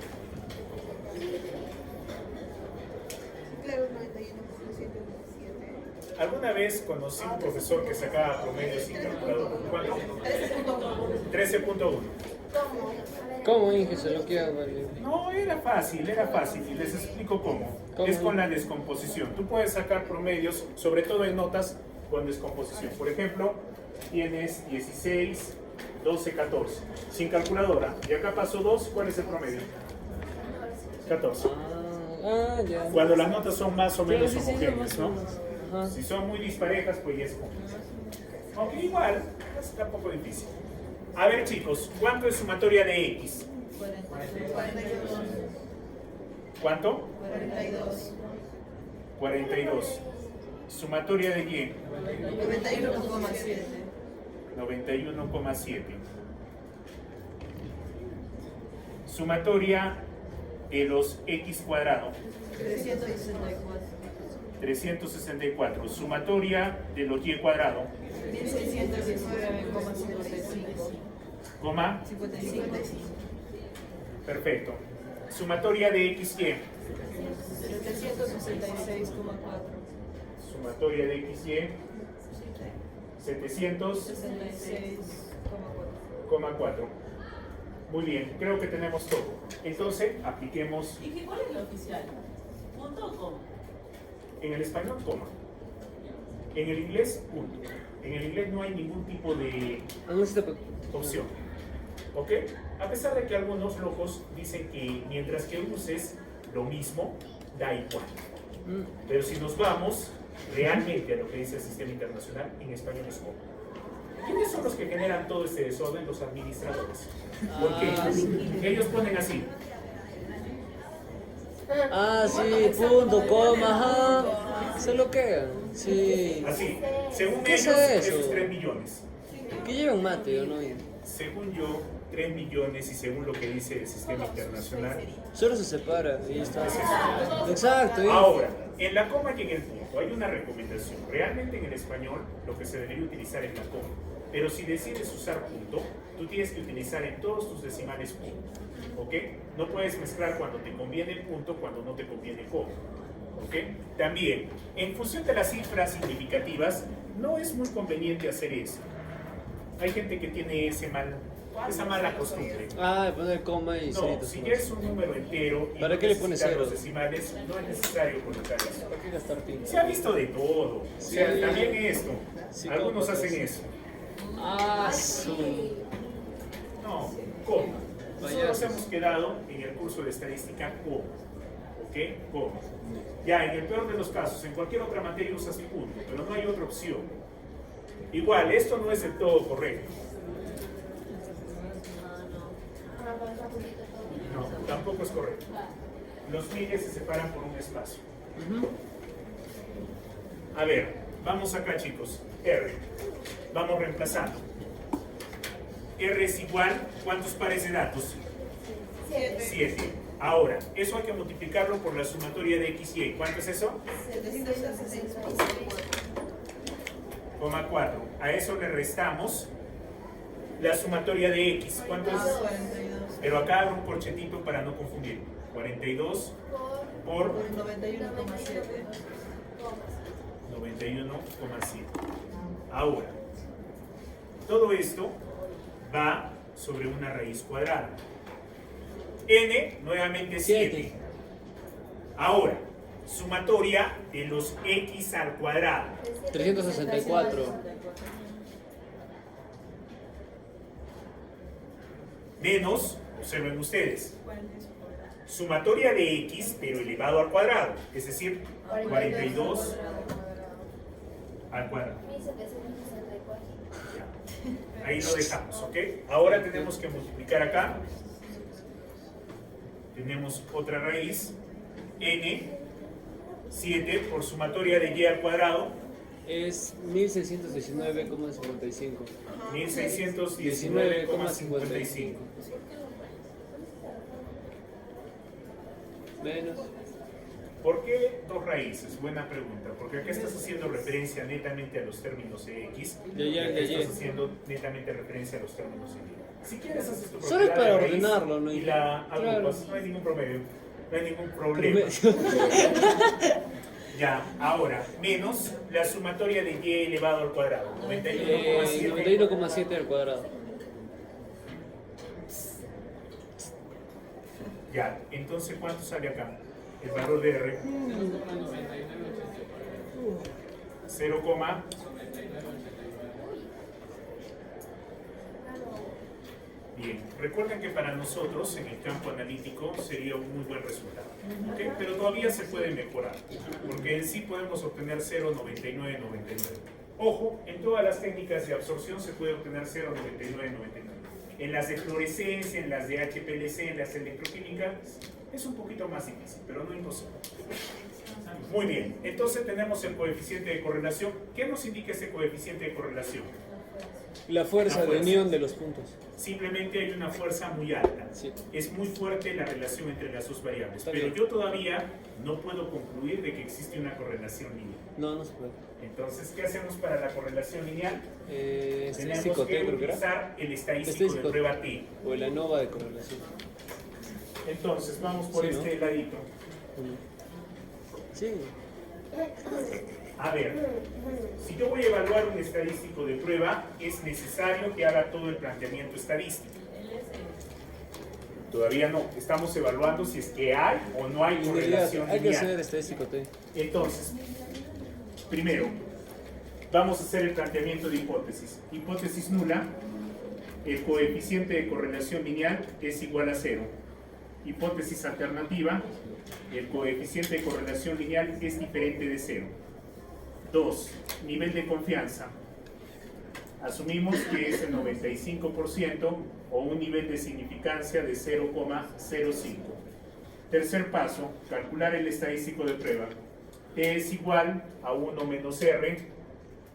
Claro, 91,107. ¿Alguna vez conocí un profesor que sacaba promedios sin calculadora? ¿Cuánto? 13.1. ¿Cómo, Inge? Se lo quiero ver. No, era fácil, y les explico cómo. ¿Cómo? Es con la descomposición. Tú puedes sacar promedios, sobre todo en notas, con descomposición. Por ejemplo, tienes 16, 12, 14. Sin calculadora. Y acá pasó 2, ¿cuál es el promedio? 14. Ya. Cuando las notas son más o menos Sí, homogéneas, más o ¿no? menos. Ajá. Si son muy disparejas, pues ya es complicado. Aunque igual, está un poco difícil. A ver chicos, ¿cuánto es sumatoria de X? 42. ¿Cuánto? 42. 42. Sumatoria de Y. 91,7. 91,7. Sumatoria de los X cuadrado. 364. 364. Sumatoria de los Y cuadrado. 1619,55. Coma. 55. Perfecto. Sumatoria de XY. 766,4. Sumatoria de XY. 766,4. Muy bien, creo que tenemos todo. Entonces, apliquemos ¿Y cuál es la oficial? ¿Punto o coma? en el español, coma. En el inglés, punto. En el inglés no hay ningún tipo de opción. ¿Ok? A pesar de que algunos locos dicen que mientras que uses lo mismo, da igual. Pero si nos vamos realmente a lo que dice el sistema internacional, en español es coma. ¿Quiénes son los que generan todo este desorden? Los administradores. Porque ellos ponen así. Ah, sí, punto, coma, ajá. Se lo quedan. Sí. Así, según ¿Qué es ellos, eso? esos 3 millones. Que lleva un mate, yo no. Según yo, 3 millones y según lo que dice el sistema internacional. Solo se separa y está. Exacto. y- Ahora, en la coma y en el punto hay una recomendación. Realmente en el español lo que se debería utilizar es la coma. Pero si decides usar punto, tú tienes que utilizar en todos tus decimales punto. ¿Ok? No puedes mezclar cuando te conviene punto, cuando no te conviene coma. ¿Ok? También, en función de las cifras significativas, no es muy conveniente hacer eso. Hay gente que tiene esa mala costumbre. Ah, poner coma y No, ceritos. si ya es un número entero y ¿Para no qué le pones necesitas cero? los decimales, no es necesario colocar eso. ¿Para qué gastar pinta? Se ha visto de todo. O sea, Sí. también esto. Sí, Algunos cómprate hacen eso. eso. Ah, su. No, coma. Nosotros Payasos. hemos quedado en el curso de estadística coma. ¿Ok? Coma. Ya, en el peor de los casos, en cualquier otra materia usas punto, pero no hay otra opción. Igual, esto no es del todo correcto. No, tampoco es correcto. Los miles se separan por un espacio. A ver, vamos acá, chicos. R. Vamos reemplazando. R es igual, ¿cuántos pares de datos? 7. Ahora, eso hay que multiplicarlo por la sumatoria de X y Y. ¿Cuánto es eso? 0,4. A eso le restamos la sumatoria de X. ¿Cuánto es? 42. Pero acá hago un corchetito para no confundir. 42 por 91,7. 91,7. Ahora, todo esto va sobre una raíz cuadrada. N, nuevamente 7. Siete. Ahora, sumatoria de los X al cuadrado. 364. Menos, observen ustedes, sumatoria de X, pero elevado al cuadrado. Es decir, 42 al cuadrado. 1764. Ya. Ahí lo dejamos, ¿ok? Ahora tenemos que multiplicar acá. Tenemos otra raíz, n, 7 por sumatoria de y al cuadrado, Es 1619,55. 1619,55. Menos. ¿Por qué dos raíces? Buena pregunta. Porque acá estás haciendo referencia netamente a los términos de X De Y, y acá de Y. estás haciendo netamente referencia a los términos de Y. Si quieres haces tu Solo es propiedad para de raíz ordenarlo, ¿no? y la Claro. agrupas, no hay ningún promedio, no hay ningún problema. Ya, ahora, menos la sumatoria de y elevado al cuadrado, 91,7. 91,7 al cuadrado. Ya, entonces, ¿cuánto sale acá? El valor de R, 0, bien, recuerden que para nosotros en el campo analítico sería un muy buen resultado, ¿ok? Pero todavía se puede mejorar, porque en sí podemos obtener 0,9999. Ojo, en todas las técnicas de absorción se puede obtener 0,9999. En las de fluorescencia, en las de HPLC, en las electroquímicas, es un poquito más difícil, pero no imposible. Muy bien, entonces tenemos el coeficiente de correlación. ¿Qué nos indica ese coeficiente de correlación? La fuerza La de fuerza. unión de los puntos. Simplemente hay una fuerza muy alta. Sí. Es muy fuerte la relación entre las dos variables, Está pero bien. yo todavía no puedo concluir de que existe una correlación lineal. No, no se puede. Entonces, ¿qué hacemos para la correlación lineal? Tenemos Estadístico que T, creo que era. utilizar el estadístico de Estadístico. prueba T. O el ANOVA de correlación. Entonces, vamos por Sí, ¿no? este ladito. Sí. A ver, si yo voy a evaluar un estadístico de prueba, es necesario que haga todo el planteamiento estadístico. Todavía no, estamos evaluando si es que hay o no hay En realidad, correlación hay que hacer lineal. estadístico T. Entonces, primero, vamos a hacer el planteamiento de hipótesis. Hipótesis nula, el coeficiente de correlación lineal es igual a 0. Hipótesis alternativa, el coeficiente de correlación lineal es diferente de 0. 2. Nivel de confianza. Asumimos que es el 95% o un nivel de significancia de 0,05. Tercer paso, calcular el estadístico de prueba. T es igual a 1 menos R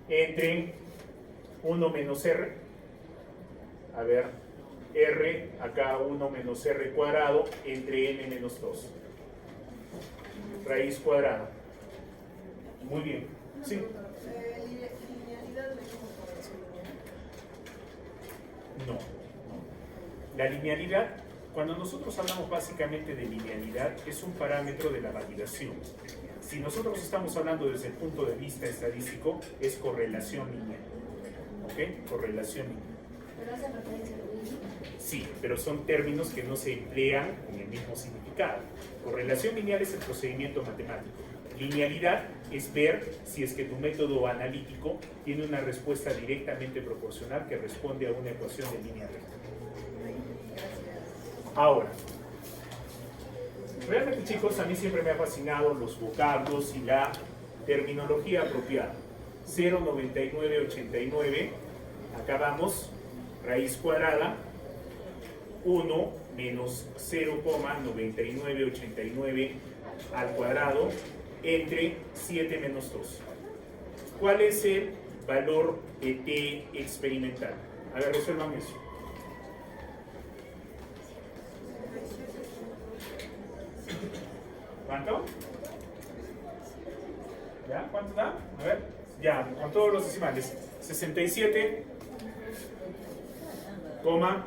entre 1 menos R. A ver, R, acá 1 menos R cuadrado entre N menos 2. Raíz cuadrada. Muy bien. Sí. ¿Linealidad le mismo correlación lineal? No. La linealidad, cuando nosotros hablamos básicamente de linealidad, es un parámetro de la validación. Si nosotros estamos hablando desde el punto de vista estadístico, es correlación lineal. ¿Ok? Correlación lineal. Pero hace referencia a lo mismo. Sí, pero son términos que no se emplean con el mismo significado. Correlación lineal es el procedimiento matemático. Linealidad es ver si es que tu método analítico tiene una respuesta directamente proporcional que responde a una ecuación de línea recta. Ahora, realmente, chicos, a mí siempre me ha fascinado los vocablos y la terminología apropiada. 0,9989, acá vamos, raíz cuadrada, 1 menos 0,9989 al cuadrado entre 7 menos 2. ¿Cuál es el valor de T experimental? A ver, resuelvan eso. ¿Cuánto? ¿Ya? ¿Cuánto da? A ver, ya, con todos los decimales. 67, coma.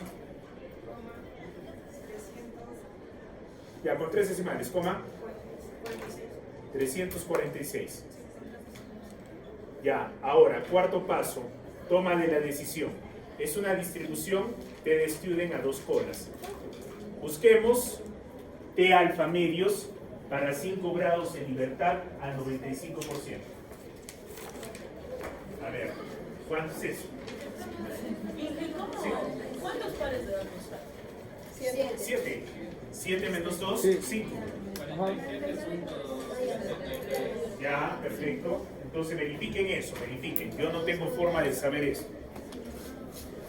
Ya, con 3 decimales, coma. 346. Ya, ahora, cuarto paso, toma de la decisión. Es una distribución T de Student a 2 colas. Busquemos T alfa medios para 5 grados de libertad al 95%. A ver, ¿cuánto es eso? ¿Y cómo? Sí. ¿Cuántos pares de datos hay? 7. 7 menos 2, Sí. 5. Ajá. Ya, perfecto. Entonces verifiquen eso, verifiquen. Yo no tengo forma de saber eso.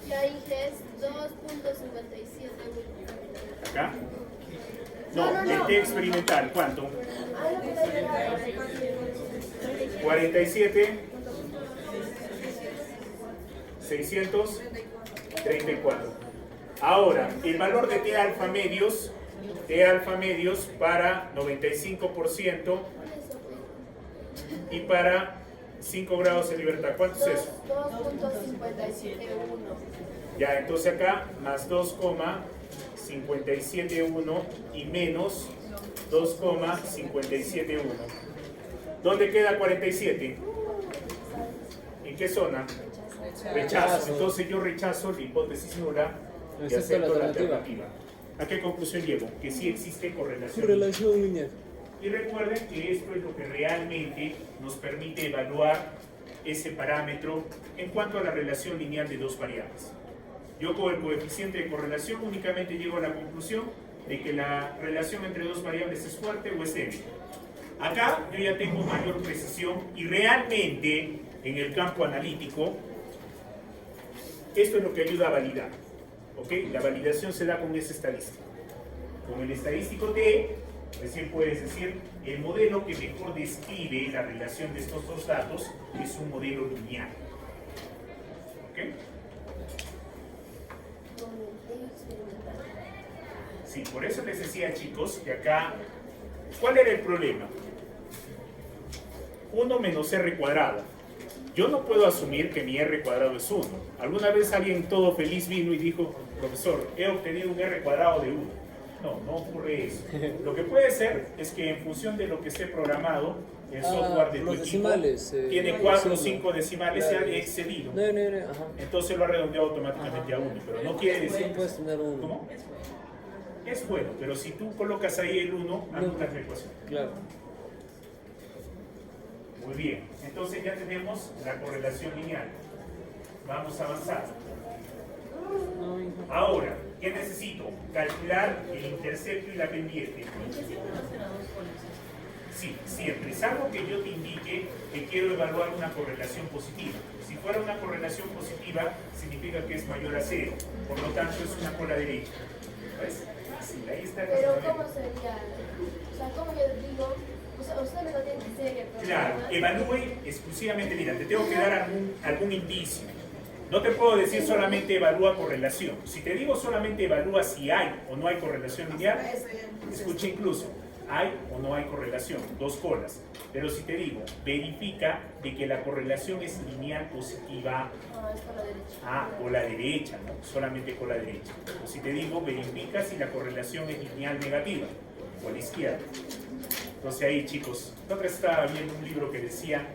Ya dije es 2.57. ¿Acá? No, el T experimental, ¿cuánto? Ah, lo que está llegando. 47, 634. Ahora, el valor de T alfa medios para 95% y para 5 grados de libertad. ¿Cuánto es eso? 2.571. Ya, entonces acá más 2,571 y menos 2,571. ¿Dónde queda 47? ¿En qué zona? Rechazo. Entonces yo rechazo la hipótesis nula y Acepto acepto la la alternativa. alternativa. ¿A qué conclusión llego? Que sí existe correlación. Correlación lineal. Y recuerden que esto es lo que realmente nos permite evaluar ese parámetro en cuanto a la relación lineal de dos variables. Yo con el coeficiente de correlación únicamente llego a la conclusión de que la relación entre dos variables es fuerte o es débil. Acá yo ya tengo mayor precisión y realmente en el campo analítico esto es lo que ayuda a validar. ¿Ok? La validación se da con ese estadístico. Con el estadístico T, recién puedes decir, el modelo que mejor describe la relación de estos dos datos es un modelo lineal. ¿Ok? Sí, por eso les decía, chicos, que acá, ¿cuál era el problema? 1 menos R cuadrado. Yo no puedo asumir que mi R cuadrado es 1. Alguna vez alguien todo feliz vino y dijo, profesor, he obtenido un R cuadrado de 1. No, no ocurre eso. Lo que puede ser es que en función de lo que esté programado, el software de tu los equipo decimales, tiene 4 o 5 decimales y Claro. ha excedido. No, ajá. Entonces lo ha redondeado automáticamente a 1, pero no quiere decir... No puedes tener un... ¿Cómo? Es bueno, pero si tú colocas ahí el 1, anulas la ecuación. Claro. Muy bien, entonces ya tenemos la correlación lineal. Vamos a avanzar. Ahora, ¿qué necesito? Calcular el intercepto y la pendiente. ¿En qué siempre va a ser a 2 colas? Sí, siempre. Salvo que yo te indique que quiero evaluar una correlación positiva. Si fuera una correlación positiva, significa que es mayor a 0. Por lo tanto, es una cola derecha. ¿Ves? Sí, ahí está el Pero razonamiento. ¿cómo sería? O sea, ¿cómo yo digo? O sea, usted me lo tiene que decir. Claro, evalúe exclusivamente, mira, te tengo que dar algún indicio. No te puedo decir solamente evalúa correlación. Si te digo solamente evalúa si hay o no hay correlación lineal, escucha incluso, hay o no hay correlación, dos colas. Pero si te digo, verifica de que la correlación es lineal positiva, No, es por la derecha. o la derecha, ¿no? Solamente con la derecha. O si te digo, verifica si la correlación es lineal negativa, o a la izquierda. Entonces ahí, chicos, la otra estaba viendo un libro que decía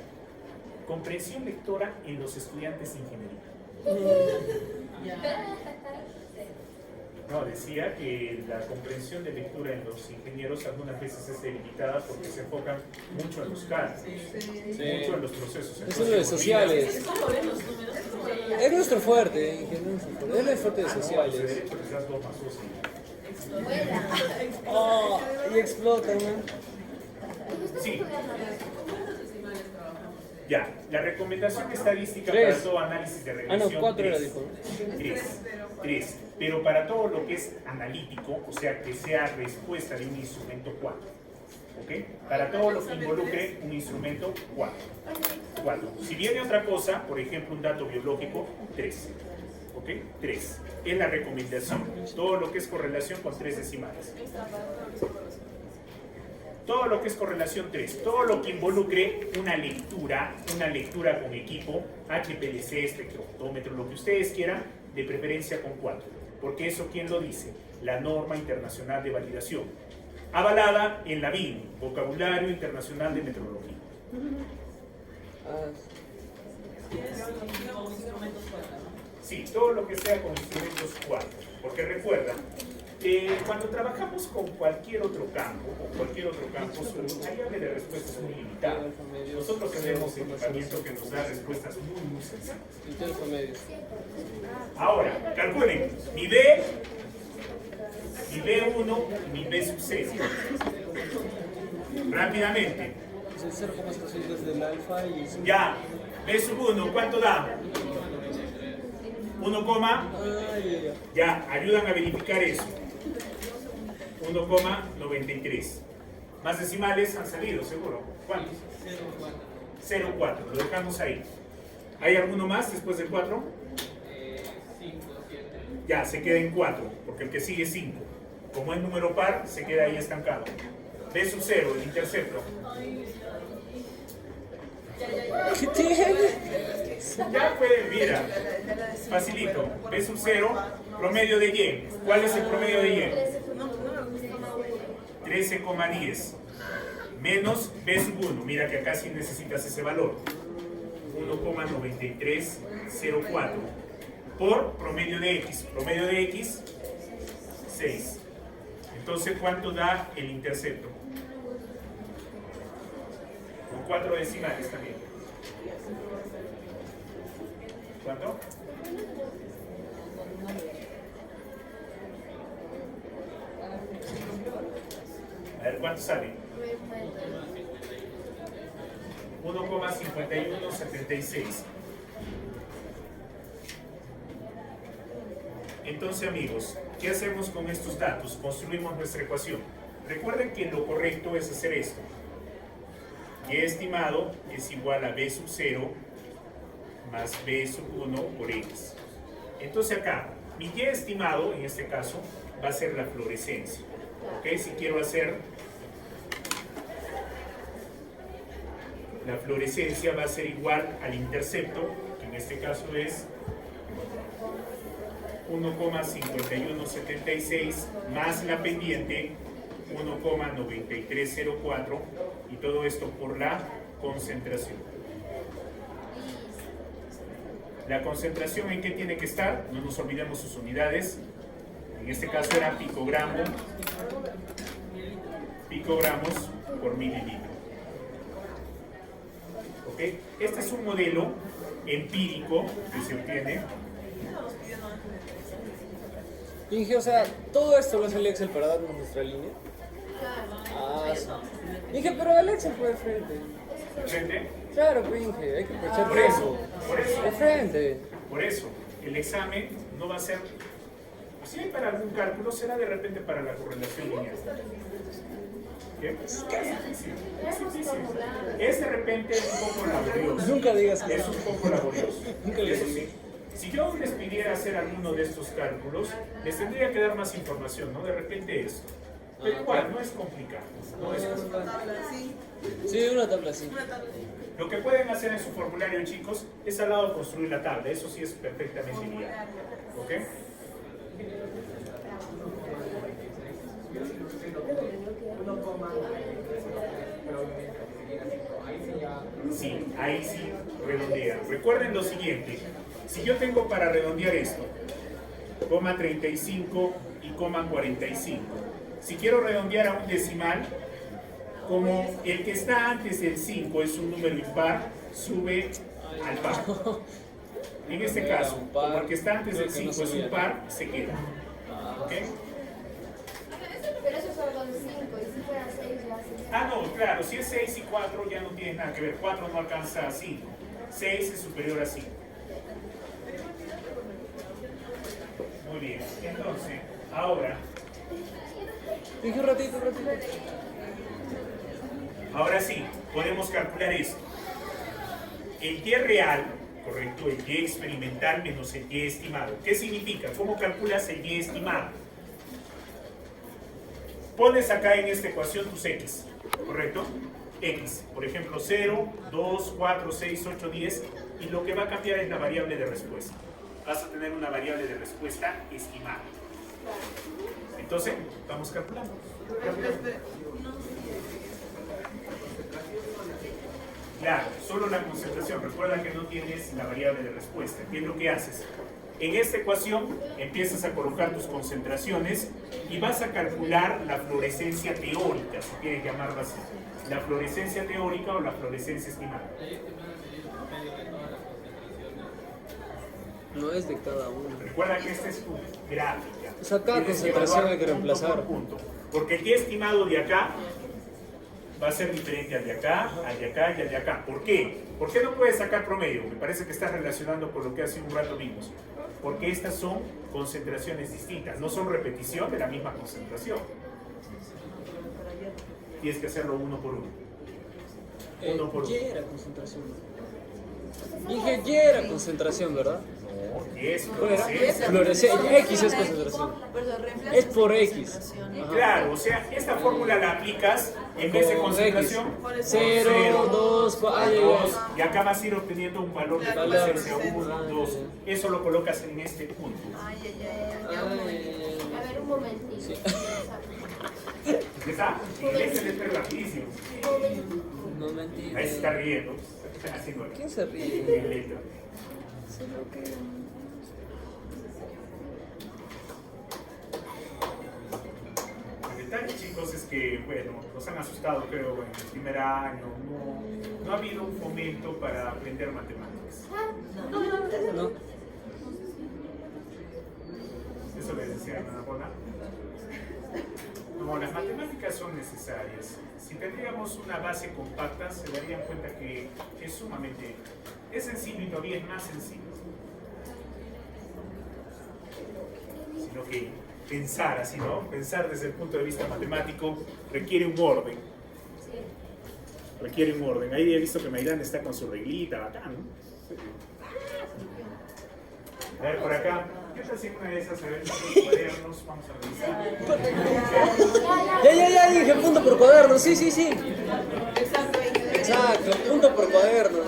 comprensión lectora en los estudiantes de ingeniería. No, decía que la comprensión de lectura en los ingenieros algunas veces es delimitada porque se enfocan mucho en los cálculos, mucho en los procesos. Eso es lo de sociales. Es como ver los números. Es nuestro fuerte, ingeniero. Es el fuerte de Los de sociales. derecho les das 2 más 2 y- Vuela. Oh, y explotan, ¿no? Sí, ¿Cuántos decimales trabajamos? ya. La recomendación estadística Tres. para todo análisis de Ah, regresión. no, 4 era, 3. dijo. 3. Pero para todo lo que es analítico, o sea, que sea respuesta de un instrumento 4. ¿Ok? Para todo lo que involucre un instrumento 4. 4. Si viene otra cosa, por ejemplo, un dato biológico, 3. ¿Ok? 3. Es la recomendación. Todo lo que es correlación con 3 decimales. Todo lo que es correlación 3, todo lo que involucre una lectura con equipo, HPLC, espectrofotómetro, lo que ustedes quieran, de preferencia con 4. Porque eso, ¿quién lo dice? La norma internacional de validación, avalada en la BIM, Vocabulario Internacional de Metrología. Ah, Con instrumentos fuera, ¿no? Sí, todo lo que sea con instrumentos 4. Porque recuerda, cuando trabajamos con cualquier otro campo, su variable de respuesta es muy limitada. Nosotros tenemos equipamiento que nos da respuestas muy sencillas. Intel promedio. Ahora, calculen, mi B, mi B1 y mi B sub 0. Rápidamente, Es el 0,02 del alfa y es ya, B sub 1, ¿cuánto da? 1, Ay, ya, ayudan a verificar eso. 1,93. Más decimales han salido, seguro. ¿Cuántos? 0,4. Lo dejamos ahí. ¿Hay alguno más después del 4? 5, 7. Ya, se queda en 4, porque el que sigue es 5. Como es número par, se queda ahí estancado. B sub 0, el intercepto. ¿qué tiene? Ya pueden, mira, facilito. B sub 0, promedio de Y. ¿Cuál es el promedio de Y? 13,10 menos B sub 1, mira que acá sí necesitas ese valor, 1,9304 por promedio de X, 6. Entonces, ¿cuánto da el intercepto? Con 4 decimales también. ¿Cuánto? A ver, ¿cuánto sale? 1,5176. Entonces, amigos, ¿qué hacemos con estos datos? Construimos nuestra ecuación. Recuerden que lo correcto es hacer esto. Y estimado es igual a B sub 0 más B sub 1 por X. Entonces acá, mi Y estimado, en este caso, va a ser la fluorescencia. ¿Ok? Si quiero hacer la fluorescencia, va a ser igual al intercepto, que en este caso es 1,5176 más la pendiente 1,9304 y todo esto por la concentración. La concentración, ¿en qué tiene que estar? No nos olvidemos sus unidades. En este caso era picogramos por mililitro. ¿Ok? Este es un modelo empírico que se obtiene. Inge, o sea, todo esto lo hace el Excel para darnos nuestra línea. Ah, sí. Inge, pero el Excel fue de frente. ¿Frente? Claro, pues, Inge, hay que aprovechar Por eso, por eso. de frente. Por eso, el examen no va a ser, o Si hay para algún cálculo, será de repente para la correlación lineal. ¿Qué? Es difícil. Es de repente un poco laborioso. Nunca digas que Es un poco laborioso. Nunca le Eso digas. sí. Si yo les pidiera hacer alguno de estos cálculos, les tendría que dar más información, ¿no? De repente esto. Pero igual, no es complicado. No es complicado. Tabla, sí. Sí, una tabla así. Una tabla. Lo que pueden hacer en su formulario, chicos, es al lado construir la tabla. Eso sí es perfectamente viable. ¿Ok? Sí, ahí sí redondea. Recuerden lo siguiente. Si yo tengo para redondear esto, coma 35 y coma 45. Si quiero redondear a un decimal, como el que está antes del 5 es un número impar, sube al par. En este caso, como el que está antes del 5 es un par, se queda. ¿Ok? Pero eso solo de 5, y si fuera 6 ya se... Ah, no, claro, si es 6 y 4 ya no tiene nada que ver. 4 no alcanza a 5. 6 es superior a 5. Muy bien, entonces, ahora, Dije un ratito. ahora sí, podemos calcular esto. El Y real, correcto, el Y experimental menos el Y estimado. ¿Qué significa? ¿Cómo calculas el Y estimado? Pones acá en esta ecuación tus X, ¿correcto? X, por ejemplo, 0, 2, 4, 6, 8, 10, y lo que va a cambiar es la variable de respuesta. Vas a tener una variable de respuesta estimada. Entonces, vamos calculando. Claro, solo la concentración. Recuerda que no tienes la variable de respuesta. ¿Qué es lo que haces? En esta ecuación empiezas a colocar tus concentraciones y vas a calcular la fluorescencia teórica, si quieres llamarla así. La fluorescencia teórica o la fluorescencia estimada. No es de cada uno. Recuerda que esta es tu gráfica. O sea, cada Tienes que concentración evaluar hay que punto reemplazar. por punto. Porque el Y estimado de acá va a ser diferente al de acá, al de acá y al de acá. ¿Por qué? ¿Por qué no puedes sacar promedio? Me parece que estás relacionando con lo que hace un rato vimos. Porque estas son concentraciones distintas, no son repetición de la misma concentración. Tienes que hacerlo uno por uno. Uno por uno. Y era concentración. Dije Y era concentración, ¿verdad? No, Y es ¿Cuál era? fluorescencia. Fluorescencia. X es concentración. Perdón, reemplaza Es por X. concentración. Ajá. Claro, o sea, esta fórmula la aplicas en vez de Con concentración. X. 0, 2, 4. Y acá vas a ir obteniendo un valor de Claro, fluorescencia claro. 1, 2. Eso lo colocas en este punto. Ay, ya, un momento. A ver, un momentito. Sí. ¿Está? Inglés se le rapidísimo. No mentira. Ahí se está riendo. Están haciendo ¿Quién se ríe? en letra. El detalle, chicos, es que, bueno, nos han asustado, creo, en el primer año. No ha habido un fomento para aprender matemáticas. No. Eso le decía a Ana Paula. No, las matemáticas son necesarias. Si tendríamos una base compacta, se darían cuenta que es sumamente... Es sencillo y todavía es más sencillo. Sino que pensar así, ¿no? Pensar desde el punto de vista matemático requiere un orden. Requiere un orden. Ahí he visto que Mayrán está con su reglita, bacán, ¿no? A ver, por acá. ¿Qué tal si una de esas, a ver, los cuadernos, vamos a revisar? Ya, dije punto por cuaderno. Sí. Exacto, Exacto, punto por cuaderno.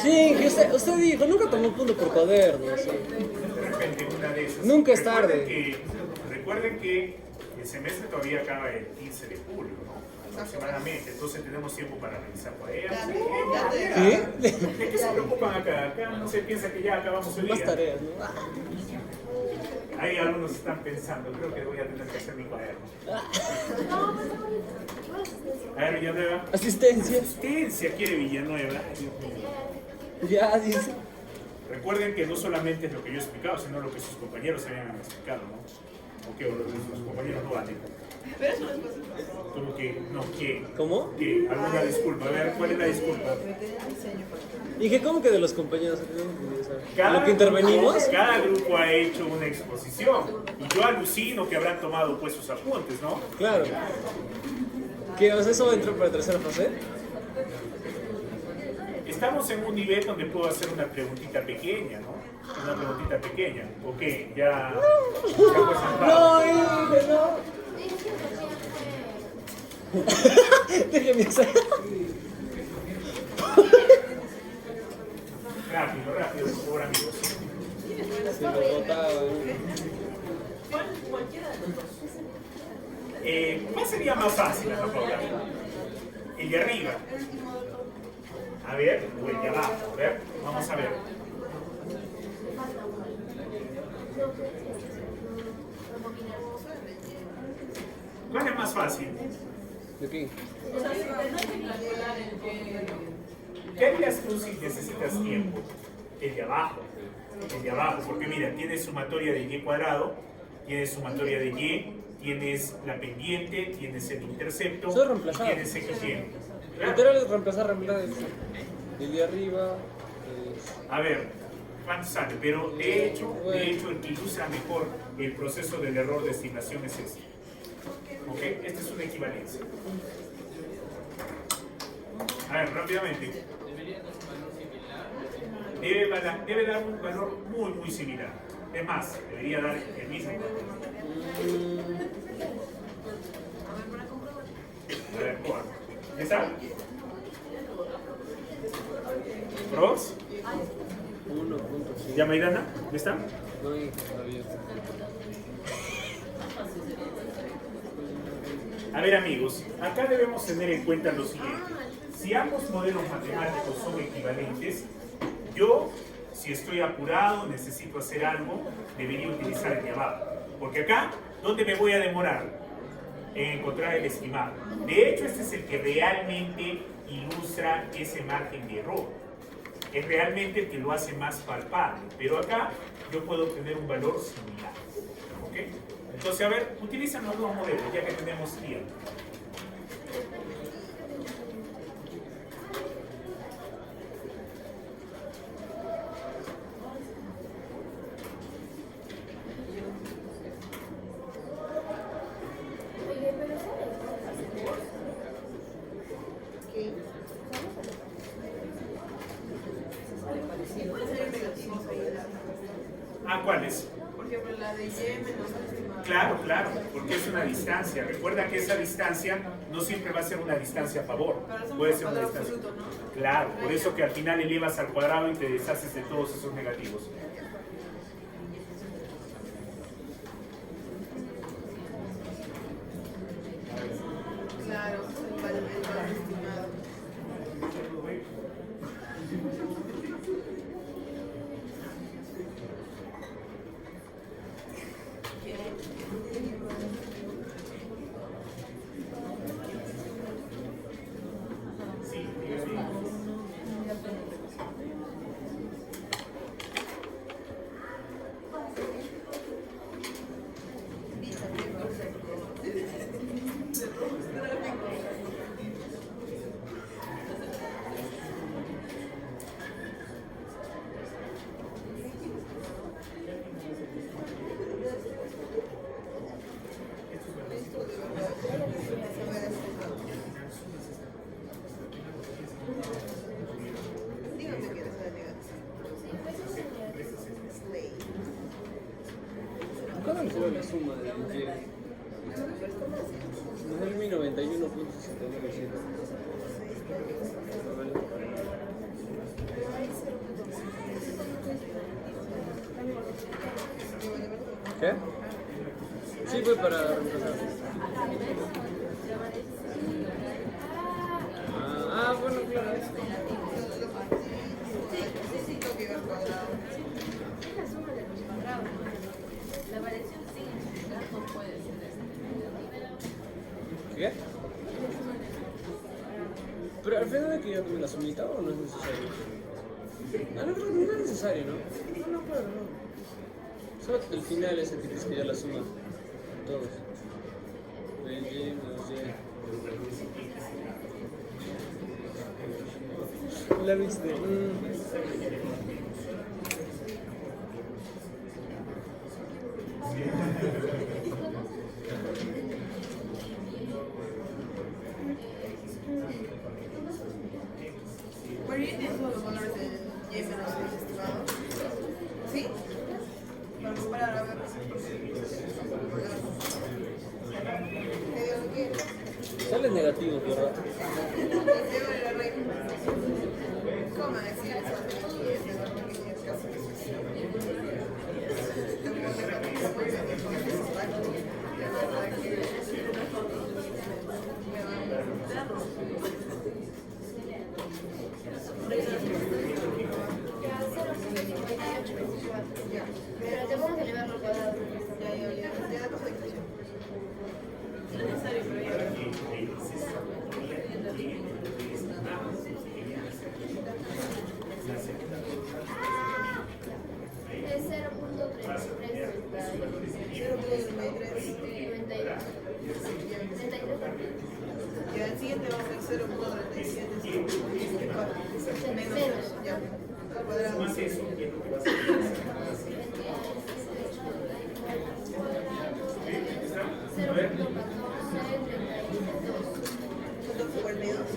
Sí, que usted dijo, nunca tomó punto por cuaderno. Sí. De repente una de esas. Nunca es tarde. Recuerden que el semestre todavía acaba el 15 de julio, ¿no? Aproximadamente. Entonces tenemos tiempo para revisar cuadernos. ¿Qué? ¿De qué se preocupan acá? Acá no se piensa que ya acabamos el Más día. tareas, ¿no? Ahí algunos están pensando, creo que voy a tener que hacer mi cuaderno. A ver, Villanueva. Asistencia. Asistencia quiere Villanueva. Ay, Dios mío. Ya, dice. Recuerden que no solamente es lo que yo he explicado, sino lo que sus compañeros habían explicado, ¿no? ¿O qué? ¿O los compañeros no valen? Pero eso no es cosa. ¿Cómo que? No, ¿qué? ¿Cómo? ¿Qué? ¿Alguna disculpa? A ver, ¿cuál es la disculpa? Dije, ¿cómo que de los compañeros? ¿Lo que intervenimos? Cada grupo ha hecho una exposición. Y yo alucino que habrán tomado pues sus apuntes, ¿no? Claro. ¿Qué? O sea, ¿eso entra para tercera fase? Estamos en un nivel donde puedo hacer una preguntita pequeña, ¿no? Una preguntita pequeña. Ok, ya pues No, dije, no. Déjeme hacer. Rápido, rápido, por favor, amigos. Se lo botaban. Cualquiera de los dos. ¿Cuál sería más fácil, Ana Paula? El de arriba. A ver, o el de abajo. A ver, vamos a ver. ¿Cuál es más fácil? ¿De qué? O sea, si tendrás que calcular el que... ¿Qué harías tú si necesitas tiempo? El de abajo. El de abajo, porque mira, tienes sumatoria de y cuadrado, tienes sumatoria de y, tienes la pendiente, tienes el intercepto, Eso es y reemplazar. tienes x y. Literal es reemplazar el de arriba. A ver, ¿cuánto sale? Pero de hecho, el que ilustra mejor el proceso del error de estimación es este. ¿Ok? Esta es una equivalencia. A ver, rápidamente. Debe dar un valor muy similar. Es más, debería dar el mismo valor. A ver, ¿cuál? ¿Está? ¿Pros? 1.5. ¿Ya Maidana? ¿Está? No hay todavía. A ver amigos, acá debemos tener en cuenta lo siguiente. Si ambos modelos matemáticos son equivalentes, yo, si estoy apurado, necesito hacer algo, debería utilizar el de abajo. Porque acá, ¿dónde me voy a demorar? En encontrar el estimado. De hecho, este es el que realmente ilustra ese margen de error. Es realmente el que lo hace más palpable. Pero acá, yo puedo obtener un valor similar. ¿Ok? Entonces, a ver, utilizan los dos modelos, ya que tenemos tiempo. ¿Ah, cuáles? Por ejemplo, la de Y menos la estimada. Claro, claro, porque es una distancia. Recuerda que esa distancia no siempre va a ser una distancia a favor. Pero es un Puede ser una cuadrado distancia. absoluto, ¿no? Claro, por eso que al final elevas al cuadrado y te deshaces de todos esos negativos. Claro, el valor estimado. Sí, dígame. Dígame que eres alegante. ¿Cuándo fue la suma de Y? 1091.69. ¿Qué? Sí, fue para reemplazar. Bueno, claro. Sí, tengo que ir al cuadrado. Es la suma de los cuadrados. La variación significativa no puede ser ¿Qué? Pero al final de que yo tuve la sumita o no es necesario. No es necesario, ¿no? No, claro, no. Solo el final es el que tienes que ya la suma. todos. Ven, Y menos Y. La viste. Bueno, ya tienes todos los valores de Y menos X estimado. ¿Sí? Para comparar, a ver. ¿Qué digo lo que? Sale negativo, ¿verdad? Debe de la regla. ¿Cómo decir eso? Ya 0.5824. Pero te vamos a elevarlo al cuadrado. Ya la cosa de inclusión. Es necesario, pero ya. Es 0.33. Y al siguiente vamos a hacer 0.37. Menos. Ya. Al cuadrado. Más eso, ¿qué es lo que vas a hacer? A ver. 0.1432. ¿Cuánto fue el medio? 32.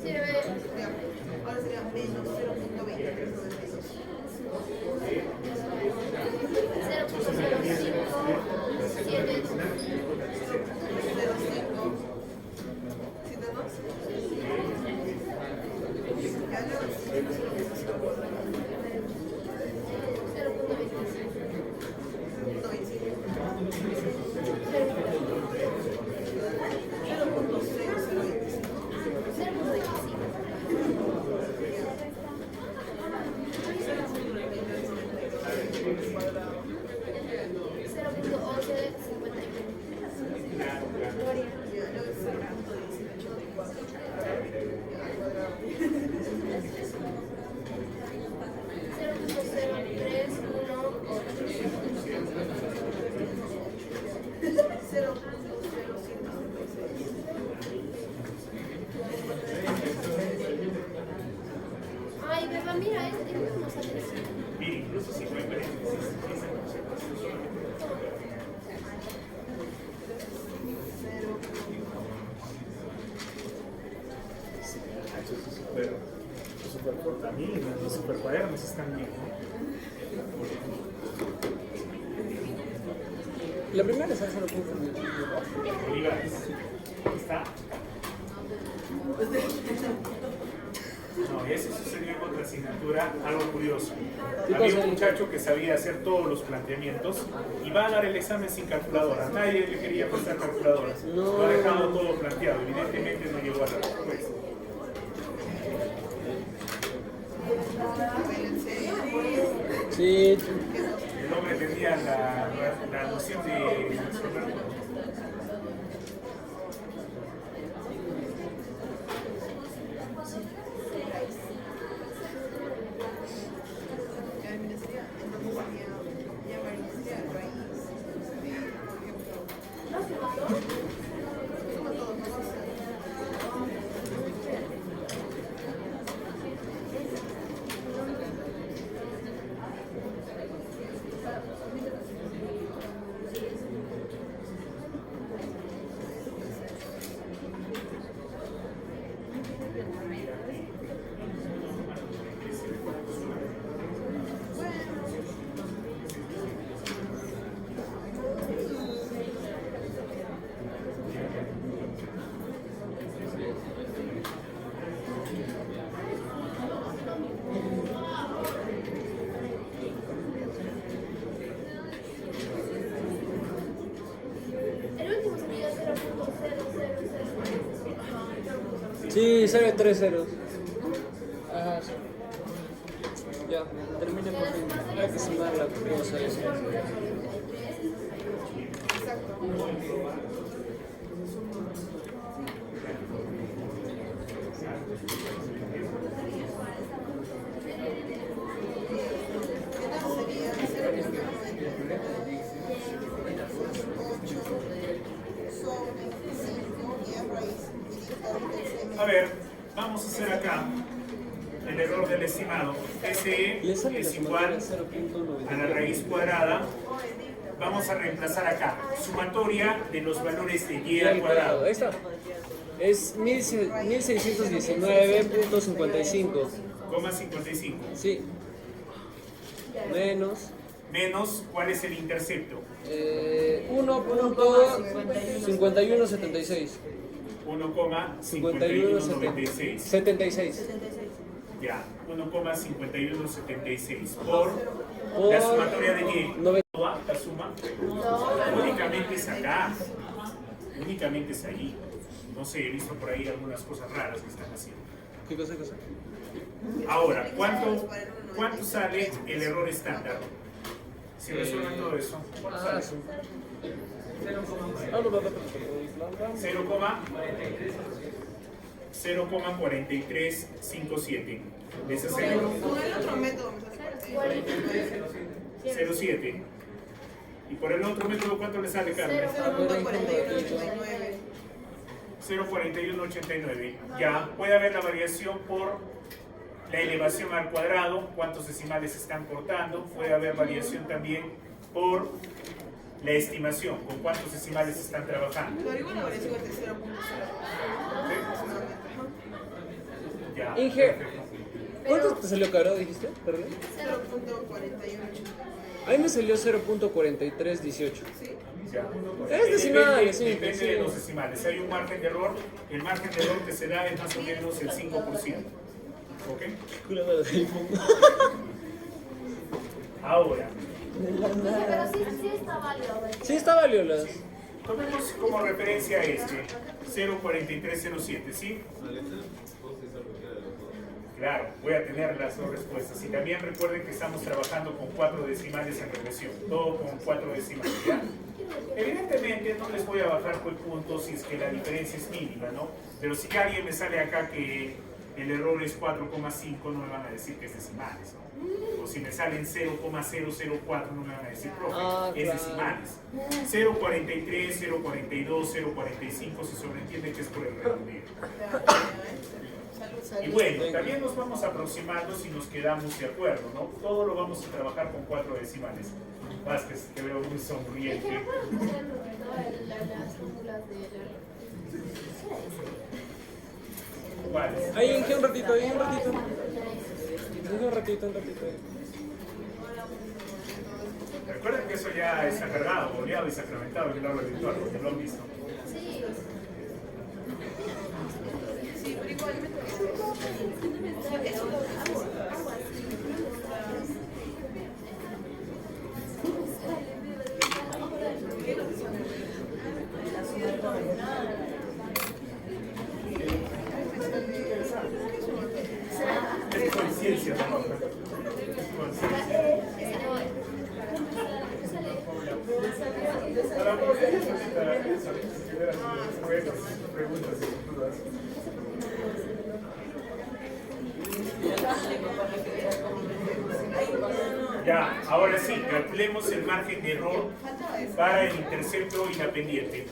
Sí, ve. Ya. Ahora sería menos 0.2392. 0.00311. Ay, Beba, mira, este tipo no sale así. Mira, incluso si fue paréntesis, esa conservación solamente. Super corta, miren, los super cuadernos están bien, ¿no? La primera es 0.1. Bolívares. ¿Está? No, ese sucedió en otra asignatura, algo curioso. Había un muchacho que sabía hacer todos los planteamientos y va a dar el examen sin calculadora. Nadie le quería prestar calculadora. Lo ha dejado todo planteado, evidentemente no llegó a la respuesta. Sí. El hombre tenía la noción de... Sí, sale 3 ceros. Ajá, sí. Ya, termine por fin. Hay que sumar la cosa esa. Entonces sería 0.90. A ver, vamos a hacer acá el error del estimado. SE Le sale la es igual sumatoria a la raíz cuadrada. Vamos a reemplazar acá sumatoria de los valores de y al cuadrado. Ahí está. Es 1619.55. Coma 55. Sí. Menos Menos, ¿cuál es el intercepto? 1.5176. 1,5196. 76. Ya, 1,5176 por Por la sumatoria de y. nove- ¿Toda la suma? Únicamente es acá. Únicamente es allí. No sé, he visto por ahí algunas cosas raras que están haciendo. ¿Qué cosa? Ahora, ¿cuánto sale el error estándar? Si resuelven todo eso, ¿cuánto sale? Sí. 0,4357. Ese es el Con el otro método me sale 0,7. Y por el otro método, ¿cuánto le sale, Carmen? 0.4189. 0,4189. Ya, puede haber la variación por la elevación al cuadrado, cuántos decimales están cortando. Puede haber variación también por la estimación, con cuántos decimales están trabajando. Pero igual la variación es de 0.0. Ya, Inge, perfecto. ¿cuánto te salió caro, dijiste? Perdón. 0.48. A mí me salió 0.4318. ¿Sí? Ya. Es decimal, sí, Depende sí. de los decimales. Hay un margen de error. El margen de error que se da es más o menos el 5%. ¿Ok? Ahora, Pero sí está válido. Sí, está valioso. tomemos como referencia este, 0,4307, ¿sí? Claro, voy a tener las dos respuestas. Y también recuerden que estamos trabajando con 4 decimales en regresión, todo con 4 decimales, ¿ya? Evidentemente no les voy a bajar por puntos si es que la diferencia es mínima, ¿no? Pero si alguien me sale acá que el error es 4,5, no me van a decir que es decimales, ¿no? O si me salen 0,004, no me van a decir, profe, es claro. decimales. 0,43, 0,42, 0,45 se sobreentiende que es por el redondeo. Y bueno, también nos vamos aproximando si nos quedamos de acuerdo, ¿no? Todo lo vamos a trabajar con 4 decimales. Vázquez, te veo muy sonriente. Las fórmulas de ¿Cuáles? Ahí, Inge, un ratito. Inge, un ratito. Recuerden que eso ya está cargado, boleado y sacramentado en el aula virtual, porque lo han visto. Sí. Sí, pero igualmente. Es conciencia, ¿no? Conciencia. Para poder preguntas y dudas. Ya, ahora sí, calculemos el margen de error para el intercepto y la pendiente.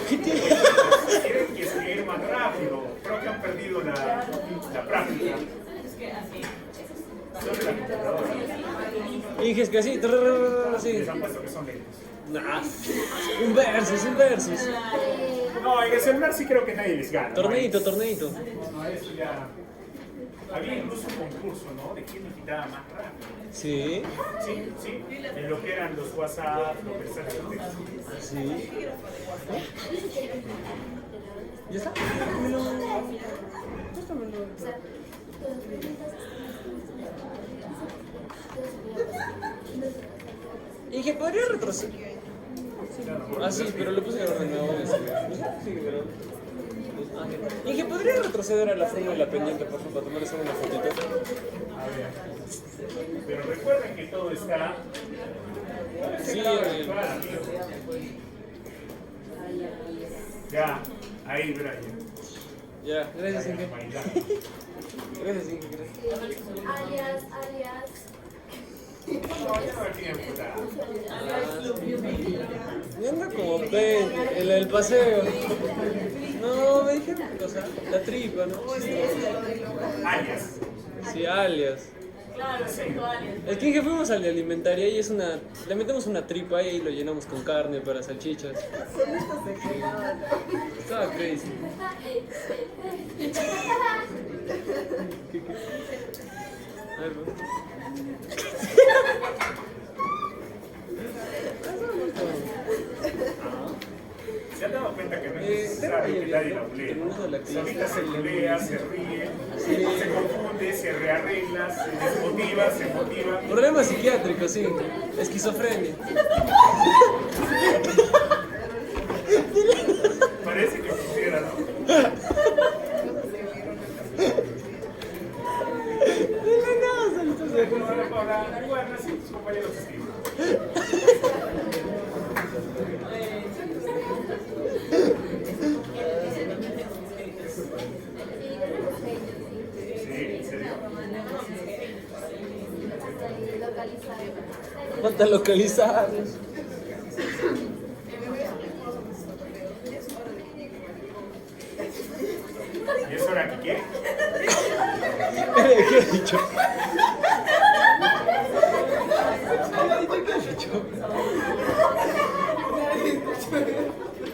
Tienen que escribir más rápido, creo que han perdido la práctica. Son de la computadora. Inge, es que así. Sí. Les han puesto que son lentos. Nah. Un versus. No, en el celular sí creo que nadie les gana. ¿no? Torneito. No, eso ya. Había incluso un concurso, ¿no? De quién digitaba más rápido. Sí. Sí, sí. En lo que eran los WhatsApp, los mensajes de texto. Sí. ¿Ya está? Préstamelo. Inge, ¿podría retroceder? Ah, sí, pero lo puse en orden de nuevo. Sí, pero... Inge, ¿podría retroceder a la forma de la pendiente, por favor, para tomar solo una fotito? A ver. Pero recuerden que todo está. Sí, virtual, amigo. Ya, ahí, Brian. Ya, gracias, Inge. Brian, bailando. Gracias, Inge, gracias. Alias. No, ya no hay tiempo. Yo ando como el paseo. No, me dijeron cosa, la tripa, ¿no? Alias. Sí, alias. Claro, sexuales. El que fuimos a la alimentaria y es una. Le metemos una tripa y lo llenamos con carne para salchichas. Estaba crazy. ¿Qué? A ver, ¿no? ¿Se han dado cuenta que no es necesario que nadie lo lee? Solita se culea, se ríe, se confunde, se rearregla, se desmotiva, se motiva. Problemas psiquiátricos, sí. Esquizofrenia. Parece que quisiera, ¿no? Ahora, bueno, así sus compañeros escriben. Sí, ¿en serio? Falta localizarlos. ¿Y es hora que qué? ¿Qué ha dicho?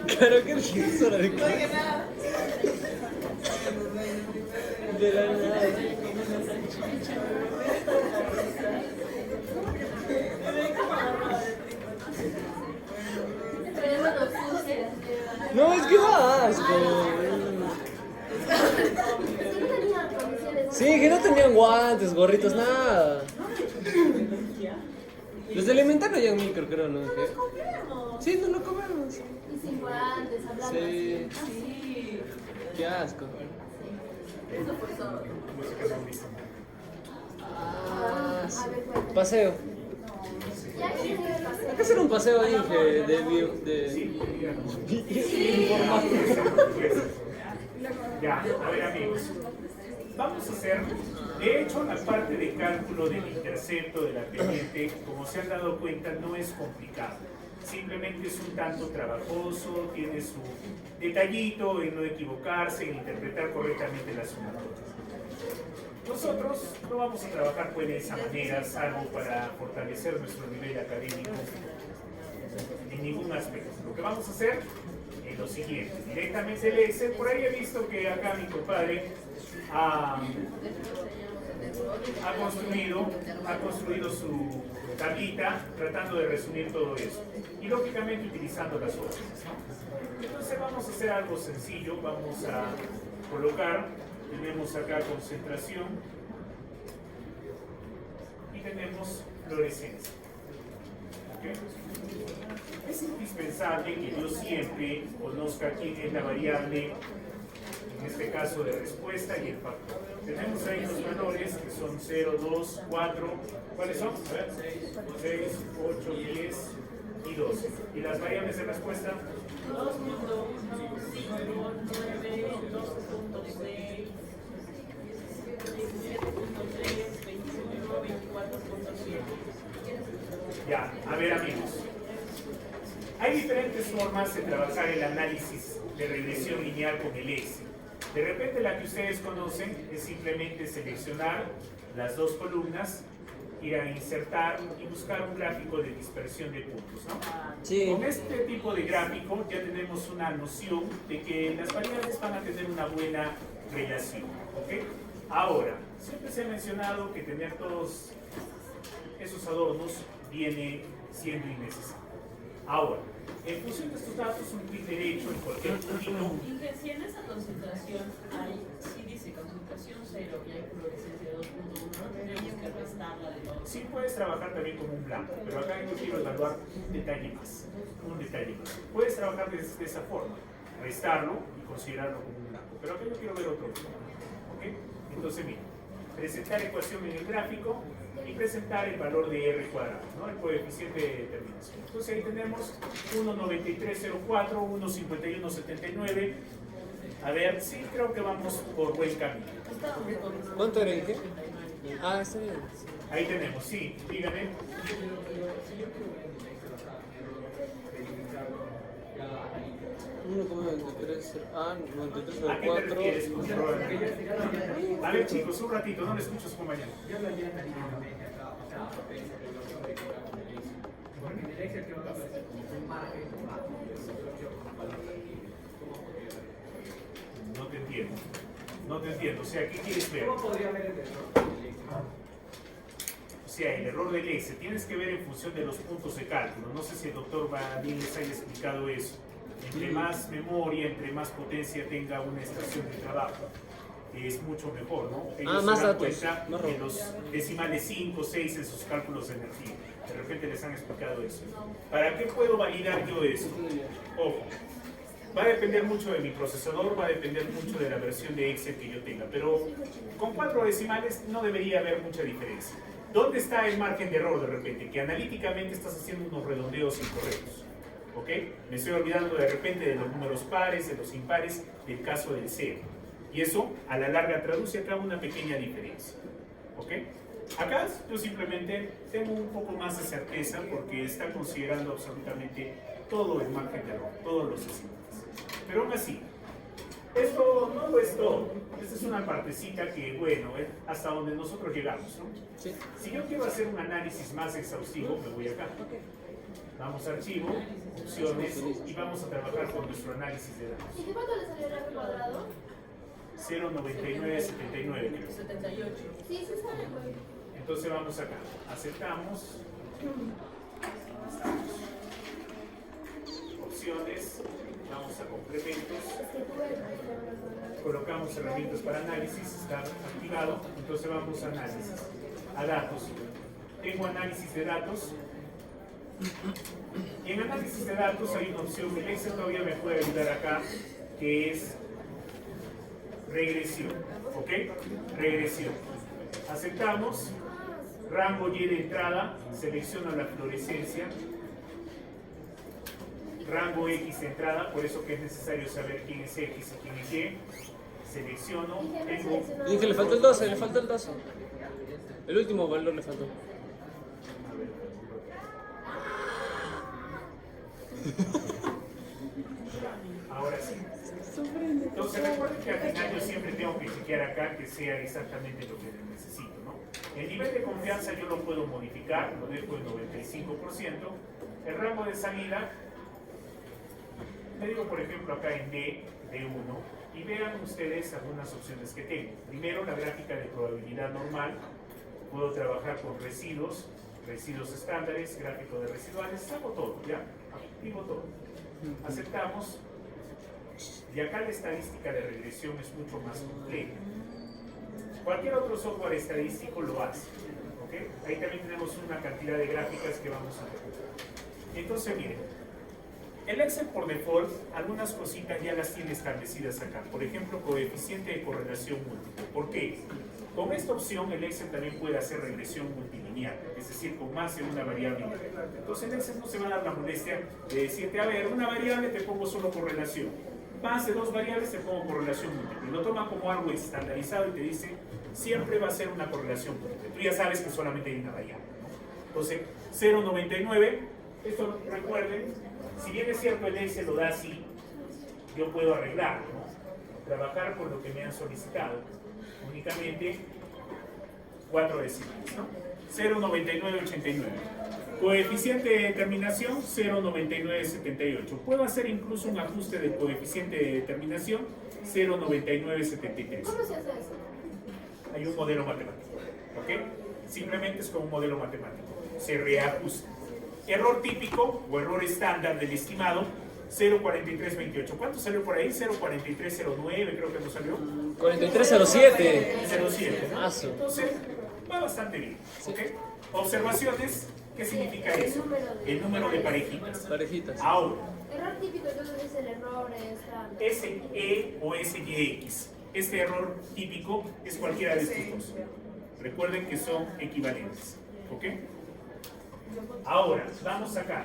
Claro que es hora de qué. De la nada. No, es que da asco. Sí, que no tenían guantes, gorritos, nada. Los de elemental no llevan micro, creo, ¿no? ¿Qué? Sí, no lo comemos. Y sin guantes, hablando Sí. así. Qué asco. Música no vista. Ah, sí. A ver, cuéntame. Paseo. Ya que tiene el paseo. Hay que hacer un paseo ahí Sí, de informal. Ya, a ver amigos, vamos a hacer, de hecho la parte de cálculo del intercepto de la pendiente, como se han dado cuenta, no es complicado. Simplemente es un tanto trabajoso, tiene su detallito en no equivocarse, en interpretar correctamente las sumatoria. Nosotros no vamos a trabajar pues de esa manera, salvo para fortalecer nuestro nivel académico en ningún aspecto. Lo que vamos a hacer es lo siguiente, directamente el Excel. Por ahí he visto que acá mi compadre ha construido su tablita tratando de resumir todo eso y lógicamente utilizando las órdenes, ¿no? Entonces vamos a hacer algo sencillo, vamos a colocar, tenemos acá concentración y tenemos fluorescencia. ¿Okay? Es indispensable que yo siempre conozca quién es la variable, en este caso de respuesta y el factor. Tenemos ahí los valores que son 0, 2, 4, ¿cuáles son? 6, 8, 10 y 12. ¿Y las variables de respuesta? 2.1, 5, 9, 2.6, 17.3, 21, 24.7. Ya, a ver amigos. Hay diferentes formas de trabajar el análisis de regresión lineal con el Excel. De repente la que ustedes conocen es simplemente seleccionar las dos columnas, ir a insertar y buscar un gráfico de dispersión de puntos, ¿no? Sí. Con este tipo de gráfico ya tenemos una noción de que las variables van a tener una buena relación, ¿ok? Ahora, siempre se ha mencionado que tener todos esos adornos viene siendo innecesario. Ahora, en función de estos datos, un clic derecho en cualquier punto. Y que si en esa concentración hay, si dice concentración 0 y hay fluorescencia de 2.1, tendríamos que restarla de 2. Sí puedes trabajar también como un blanco, pero acá yo quiero evaluar un detalle más. Puedes trabajar de esa forma, restarlo y considerarlo como un blanco, pero acá yo quiero ver otro. ¿Ok? Entonces, mira, presentar ecuación en el gráfico y presentar el valor de R cuadrado, ¿no? El coeficiente de determinación. Entonces ahí tenemos 1.9304, 1.5179. A ver, sí, creo que vamos por buen camino. ¿Cuánto era en qué? Ah, está bien. Ahí tenemos, sí, dígame. 1,93. Ah, 93 ¿A sobre qué te 4. refieres con error analítico? A ver, chicos, un ratito, no me escuchas, compañero. Yo lo haría analíticamente acá, o sea, evaluación de cada Excel. Porque en el Excel que va a aparecer como un margen bajo de evaluación con valor relativo. ¿Cómo podría ver? No te entiendo. No te entiendo. O sea, ¿qué quieres ver? ¿Cómo podría ver el error del Excel? O sea, el error del Excel tienes que ver en función de los puntos de cálculo. No sé si el doctor Badín les haya explicado eso. Entre más memoria, entre más potencia tenga una estación de trabajo, es mucho mejor, ¿no? Ellos más se dan datos, cuenta más de rápido. los decimales 5, 6 en sus cálculos de energía. De repente les han explicado eso. ¿Para qué puedo validar yo esto? Ojo, va a depender mucho de mi procesador, va a depender mucho de la versión de Excel que yo tenga, pero con 4 decimales no debería haber mucha diferencia. ¿Dónde está el margen de error de repente? Que analíticamente estás haciendo unos redondeos incorrectos. ¿Ok? Me estoy olvidando de repente de los números pares, de los impares, del caso del cero. Y eso, a la larga, traduce acá una pequeña diferencia. ¿Ok? Acá yo simplemente tengo un poco más de certeza porque está considerando absolutamente todo el margen de error, todos los decimales. Pero aún así, esto no lo es todo. Esta es una partecita que, bueno, es hasta donde nosotros llegamos, ¿no? Sí. Si yo quiero hacer un análisis más exhaustivo, me voy acá. Vamos a archivo, opciones y vamos a trabajar con nuestro análisis de datos. ¿Y qué cuánto le salió el R cuadrado? 0,9979 creo. 78. Sí, sí sale, güey. Entonces vamos acá, aceptamos, opciones, vamos a complementos, Es que tuve el R cuadrado. colocamos herramientas para análisis, está activado, entonces vamos a análisis, a datos. Tengo análisis de datos. Y en análisis de datos hay una opción, el Excel todavía me puede ayudar acá, que es regresión, ¿ok? Regresión. Aceptamos, rango Y de entrada, selecciono la fluorescencia, rango X de entrada, por eso que es necesario saber quién es X y quién es Y, selecciono, tengo... Dije, le faltó el 12, le faltó el 12. El último valor le faltó. Ahora sí. Entonces recuerden que al final yo siempre tengo que chequear acá que sea exactamente lo que necesito, ¿no? El nivel de confianza yo lo puedo modificar, lo dejo en 95%. El rango de salida, le digo por ejemplo acá en D1, y vean ustedes algunas opciones que tengo. Primero la gráfica de probabilidad normal, puedo trabajar con residuos, residuos estándares, gráfico de residuales, hago todo, ya, activo todo. Aceptamos. Y acá la estadística de regresión es mucho más completa. Cualquier otro software estadístico lo hace. ¿Okay? Ahí también tenemos una cantidad de gráficas que vamos a ver. Entonces, miren, el Excel por default, algunas cositas ya las tiene establecidas acá. Por ejemplo, coeficiente de correlación múltiple. ¿Por qué? Con esta opción el Excel también puede hacer regresión multilineal, es decir, con más de una variable. Entonces el Excel no se va a dar la molestia de decirte, a ver, una variable te pongo solo correlación, más de 2 variables te pongo correlación múltiple. Lo toma como algo estandarizado y te dice, siempre va a ser una correlación múltiple. Tú ya sabes que solamente hay una variable, ¿no? Entonces, 0,99, esto recuerden, si bien es cierto el Excel lo da así, yo puedo arreglarlo, ¿no? Trabajar con lo que me han solicitado. Únicamente 4 decimales, ¿no? 0,9989. Coeficiente de determinación 0,9978. Puedo hacer incluso un ajuste del coeficiente de determinación 0,9973. ¿Cómo se hace eso? Hay un modelo matemático, ¿ok? Simplemente es como un modelo matemático. Se reajusta. Error típico o error estándar del estimado 0,4328. ¿Cuánto salió por ahí? 0,4309 creo que nos salió. 4307. 07, ¿no? Mazo. Entonces, va bastante bien, ¿ok? Observaciones, ¿qué significa eso? El número de parejitas. Parejitas. Ahora, Error típico, entonces es el error estándar. SE o SYX. Este error típico es cualquiera de estos dos. Recuerden que son equivalentes, ¿ok? Ahora, vamos acá.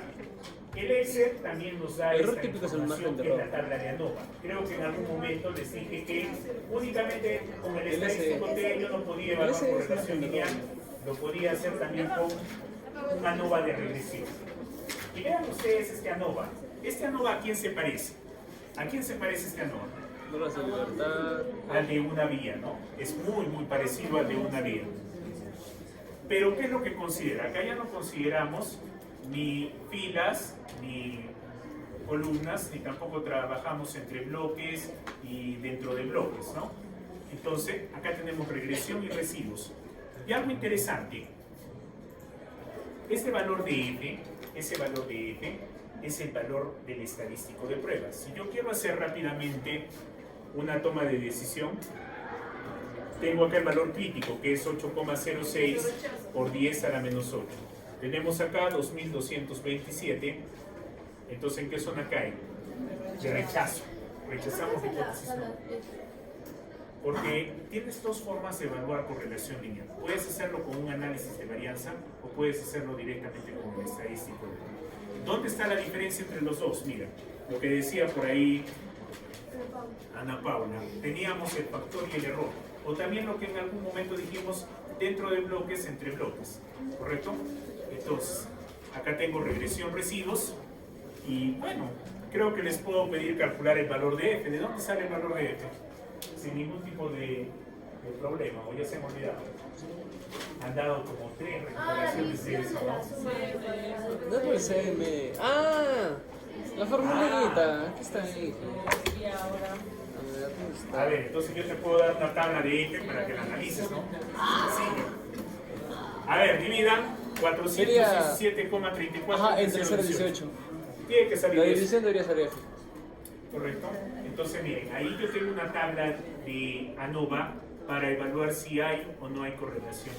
El Excel también nos da Error esta típico es el información margen de que es la error. tabla de ANOVA. Creo que en algún momento les dije que únicamente con el El estadístico T yo no podía evaluar ese es correlación margen de lineal, error. lo podía hacer también con una ANOVA de regresión. Y vean ustedes este ANOVA. ¿Este ANOVA a quién se parece? ¿A quién se parece este ANOVA? Dólares de libertad. Al de una vía, ¿no? Es muy, muy parecido al de una vía. Pero, ¿qué es lo que considera? Acá ya no consideramos ni filas, ni columnas, ni tampoco trabajamos entre bloques y dentro de bloques, ¿no? Entonces, acá tenemos regresión y residuos. Y algo interesante, este valor de F, ese valor de F, es el valor del estadístico de pruebas. Si yo quiero hacer rápidamente una toma de decisión, tengo acá el valor crítico, que es 8,06 por 10 a la menos 8. Tenemos acá 2.227. Entonces, ¿en qué zona cae? De rechazo. Rechazamos la hipótesis. Porque tienes dos formas de evaluar correlación lineal. Puedes hacerlo con un análisis de varianza o puedes hacerlo directamente con el estadístico. ¿Dónde está la diferencia entre los dos? Mira, lo que decía por ahí Ana Paula, teníamos el factor y el error. O también lo que en algún momento dijimos dentro de bloques, entre bloques. ¿Correcto? Entonces, acá tengo regresión residuos y bueno, creo que les puedo pedir calcular el valor de F. ¿De dónde sale el valor de F? Sin ningún tipo de problema, o ya se me ha olvidado. Han dado como 3 recuperaciones de eso, ¿no? No puede ser, la formulita. Aquí está ahí. Y ahora, A ver, ¿dónde está? A ver, entonces yo te puedo dar una tabla de F para que la analices, ¿no? Sí. A ver, dividan 417,34. Ajá, entre 0 y 18. Tiene que salir La eso. división debería ser F. Correcto. Entonces, miren, ahí yo tengo una tabla de ANOVA para evaluar si hay o no hay correlación.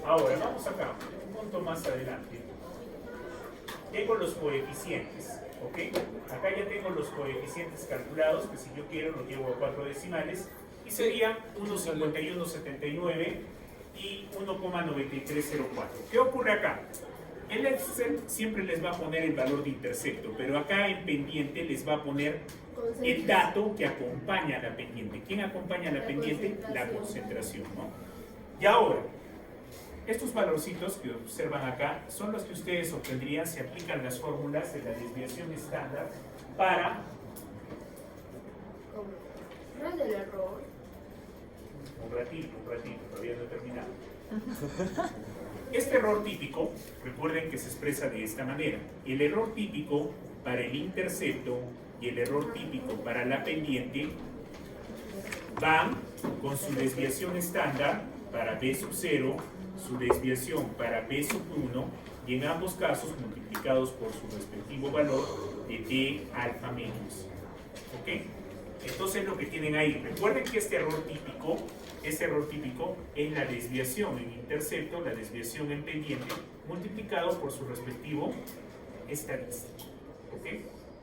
Ahora, vamos acá, un punto más adelante. Tengo los coeficientes, ¿ok? Acá ya tengo los coeficientes calculados, que si yo quiero los llevo a 4 decimales, y serían 1,5179 y 1,9304. ¿Qué ocurre acá? El Excel siempre les va a poner el valor de intercepto, pero acá en pendiente les va a poner el dato que acompaña a la pendiente. ¿Quién acompaña a la pendiente? La concentración, ¿no? Y ahora, estos valorcitos que observan acá son los que ustedes obtendrían si aplican las fórmulas de la desviación estándar para... No es del error. Un ratito, todavía no he terminado. Este error típico, recuerden que se expresa de esta manera. El error típico para el intercepto y el error típico para la pendiente van con su desviación estándar para B sub 0, su desviación para B sub 1 y en ambos casos multiplicados por su respectivo valor de T alfa menos. ¿Ok? Entonces lo que tienen ahí, recuerden que este error típico es la desviación en intercepto, la desviación en pendiente, multiplicado por su respectivo estadístico, ¿ok?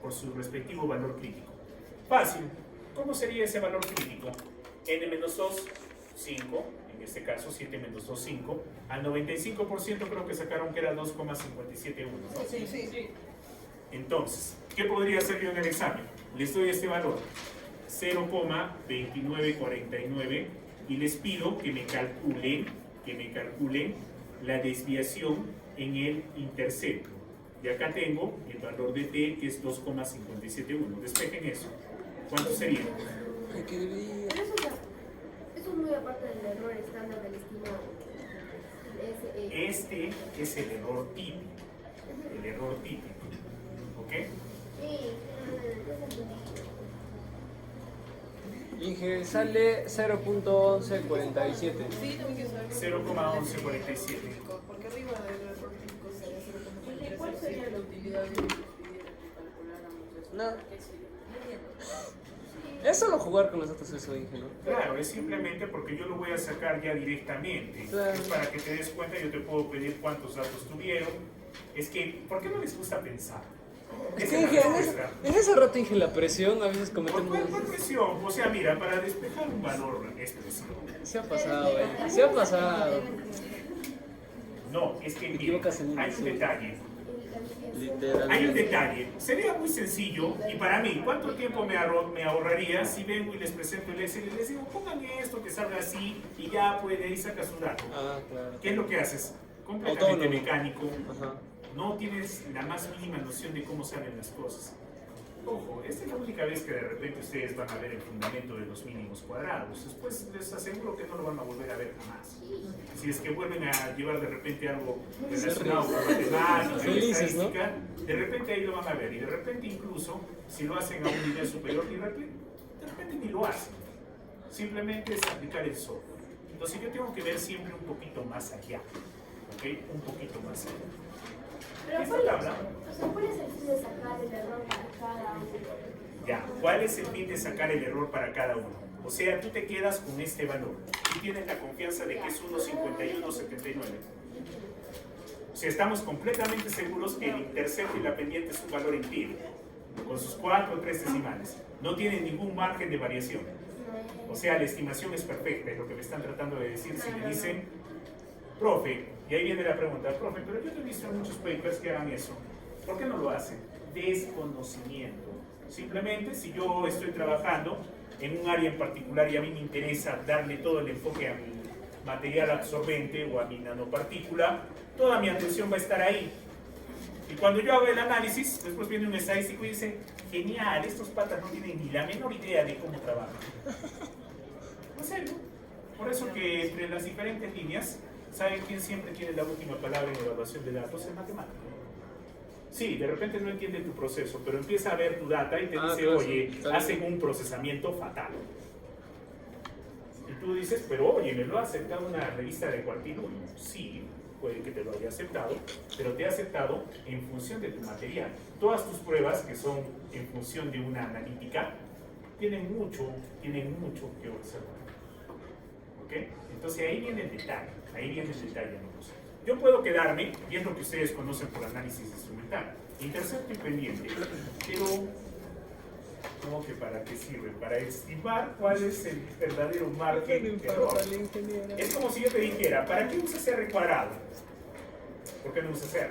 Por su respectivo valor crítico. Fácil. ¿Cómo sería ese valor crítico? N-2, 5, en este caso 7 menos 2, 5. Al 95% creo que sacaron que era 2,571, ¿no? Sí. Entonces, ¿qué podría hacer yo en el examen? Les doy este valor, 0,2949, y les pido que me calculen la desviación en el intercepto. Y acá tengo el valor de T, que es 2,571. Despejen eso. ¿Cuánto sería? Hay que dividir. Pero eso es muy aparte del error estándar del estimado. Este es el error típico. ¿Ok? Sí, Inge, sale 0.1147. Sí, también quiero saber. 0,1147. Porque arriba del error típico sería Oye, ¿cuál sería la utilidad de calculáramos esto? No. ¿Qué sería? Es solo jugar con los datos eso, Inge, ¿no? Claro, es simplemente porque yo lo voy a sacar ya directamente. Claro. Es para que te des cuenta, yo te puedo pedir cuántos datos tuvieron. Es que, ¿por qué no les gusta pensar? Es Esa que es la Inge, respuesta. en ese rato, Inge, la presión, a veces ¿Por cometemos... cuál presión? O sea, mira, para despejar un valor es presión. Se ha pasado, se ha pasado. No, es que Te mira, equivocas en una, hay un sí. detalle. Literalmente. Hay un detalle. Sería muy sencillo, y para mí, ¿cuánto tiempo me ahorraría si vengo y les presento el Excel y les digo, pongan esto que salga así, y ya puede ahí saca su dato? Ah, claro. ¿Qué es lo que haces? Completamente Autónomo. mecánico. Ajá. no tienes la más mínima noción de cómo salen las cosas. Ojo, esta es la única vez que de repente ustedes van a ver el fundamento de los mínimos cuadrados. Después les aseguro que no lo van a volver a ver jamás. Si es que vuelven a llevar de repente algo relacionado con matemáticas y estadística, de repente ahí lo van a ver. Y de repente incluso, si lo hacen a un nivel superior, de repente ni lo hacen. Simplemente es aplicar el software. Entonces yo tengo que ver siempre un poquito más allá. ¿Ok? Un poquito más allá. Pero ¿cuál es el fin de sacar el error para cada uno? Ya, ¿cuál es el fin de sacar el error para cada uno? O sea, tú te quedas con este valor y tienes la confianza de que es 1,5179. O sea, estamos completamente seguros que el intercepto y la pendiente es un valor entero, con sus 4 o 3 decimales. No tiene ningún margen de variación. O sea, la estimación es perfecta, es lo que me están tratando de decir. Si me dicen, profe, y ahí viene la pregunta, profe, pero yo he visto en muchos papers que hagan eso. ¿Por qué no lo hacen? Desconocimiento. Simplemente, si yo estoy trabajando en un área en particular y a mí me interesa darle todo el enfoque a mi material absorbente o a mi nanopartícula, toda mi atención va a estar ahí. Y cuando yo hago el análisis, después viene un estadístico y dice, genial, estos patas no tienen ni la menor idea de cómo trabajan. En serio. Por eso que entre las diferentes líneas, ¿saben quién siempre tiene la última palabra en evaluación de datos? El matemático. Sí, de repente no entiende tu proceso, pero empieza a ver tu data y te dice, claro, oye, sí, hacen un procesamiento fatal. Y tú dices, pero oye, ¿me lo ha aceptado una revista de cuartil 1? Sí, puede que te lo haya aceptado, pero te ha aceptado en función de tu material. Todas tus pruebas, que son en función de una analítica, tienen mucho que observar. ¿Ok? Entonces ahí viene el detalle, amigos. Yo puedo quedarme, y es lo que ustedes conocen por análisis instrumental, intercepto y pendiente, pero ¿cómo que para qué sirve? Para estimar cuál es el verdadero margen de error. Es como si yo te dijera, ¿para qué usas R cuadrado? ¿Por qué no usas R?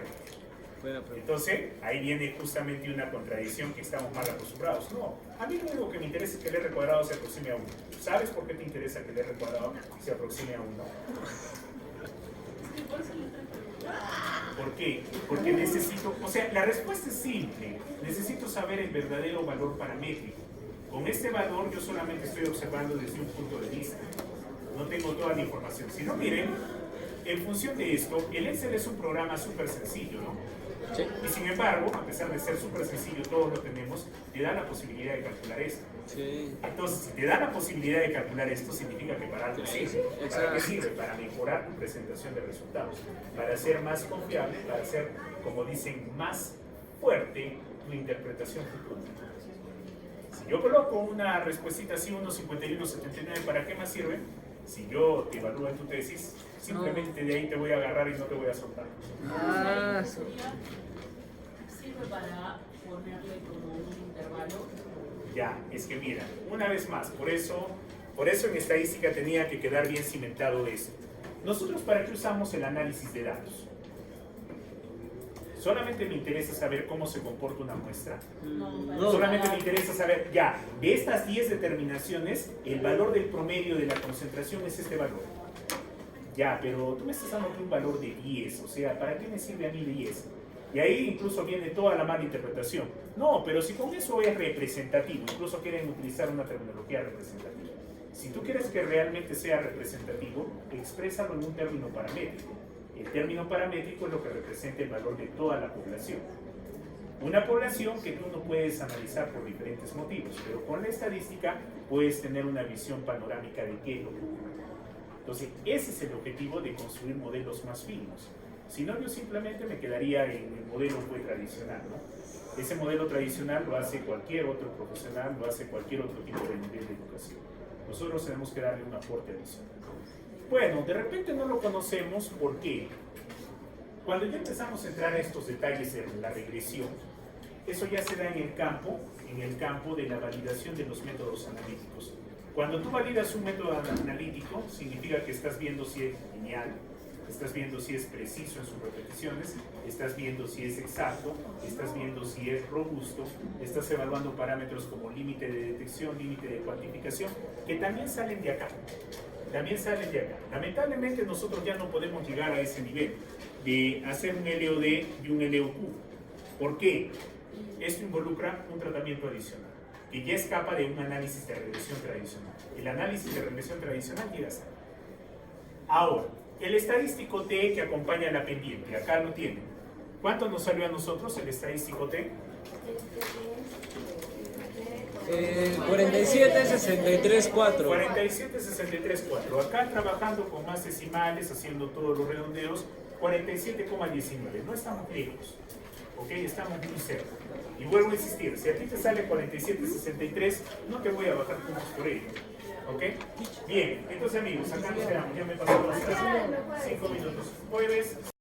Entonces, ahí viene justamente una contradicción que estamos mal acostumbrados. No, a mí lo único que me interesa es que el R cuadrado se aproxime a 1. ¿Sabes por qué te interesa que el R cuadrado se aproxime a 1? ¿Por qué? Porque necesito, o sea, la respuesta es simple. Necesito saber el verdadero valor paramétrico. Con este valor yo solamente estoy observando desde un punto de vista. No tengo toda la información. Si no, miren, en función de esto, el Excel es un programa súper sencillo, ¿no? Sí. Y sin embargo, a pesar de ser súper sencillo, todos lo tenemos, te da la posibilidad de calcular esto. Sí. Entonces, si te da la posibilidad de calcular esto, significa que para algo sirve. ¿Para qué sirve? Para mejorar tu presentación de resultados, para ser más confiable, para ser, como dicen, más fuerte tu interpretación futura. Si yo coloco una respuestita así, 1,5179, ¿para qué más sirve? Si yo te evalúo en tu tesis, simplemente de ahí te voy a agarrar y no te voy a soltar. ¿Sirve para ponerle como un intervalo? Ya, es que mira, una vez más, por eso en estadística tenía que quedar bien cimentado eso. Nosotros, ¿para qué usamos el análisis de datos? Solamente me interesa saber cómo se comporta una muestra. No, Solamente me interesa saber, ya, de estas 10 determinaciones, el valor del promedio de la concentración es este valor. Ya, pero tú me estás dando un valor de 10, o sea, ¿para qué me sirve a mí 10? Y ahí incluso viene toda la mala interpretación. No, pero si con eso es representativo, incluso quieren utilizar una terminología representativa. Si tú quieres que realmente sea representativo, exprésalo en un término paramétrico. El término paramétrico es lo que representa el valor de toda la población. Una población que tú no puedes analizar por diferentes motivos, pero con la estadística puedes tener una visión panorámica de qué es lo que ocurre. Entonces, ese es el objetivo de construir modelos más finos. Si no, yo simplemente me quedaría en el modelo muy tradicional, ¿no? Ese modelo tradicional lo hace cualquier otro profesional, lo hace cualquier otro tipo de nivel de educación. Nosotros tenemos que darle un aporte adicional. Bueno, de repente no lo conocemos, ¿por qué? Cuando ya empezamos a entrar a estos detalles de la regresión, eso ya se da en el campo de la validación de los métodos analíticos. Cuando tú validas un método analítico, significa que estás viendo si es lineal, estás viendo si es preciso en sus repeticiones, estás viendo si es exacto, estás viendo si es robusto, estás evaluando parámetros como límite de detección, límite de cuantificación, que también salen de acá. también salen de acá. Lamentablemente nosotros ya no podemos llegar a ese nivel de hacer un LOD y un LOQ. ¿Por qué? Esto involucra un tratamiento adicional, que ya escapa de un análisis de regresión tradicional. El análisis de regresión tradicional llega a ser. Ahora, el estadístico T que acompaña a la pendiente, acá lo tienen. ¿Cuánto nos salió a nosotros el estadístico T? 47, 63, 4. 47, 63, 4. Acá trabajando con más decimales, haciendo todos los redondeos, 47,19. No estamos lejos. ¿Ok? Estamos muy cerca. Y vuelvo a insistir, si a ti te sale 47, 63, no te voy a bajar puntos por ello. ¿Ok? Bien, entonces amigos, acá nos quedamos. Ya me pasó los 5 minutos. Jueves.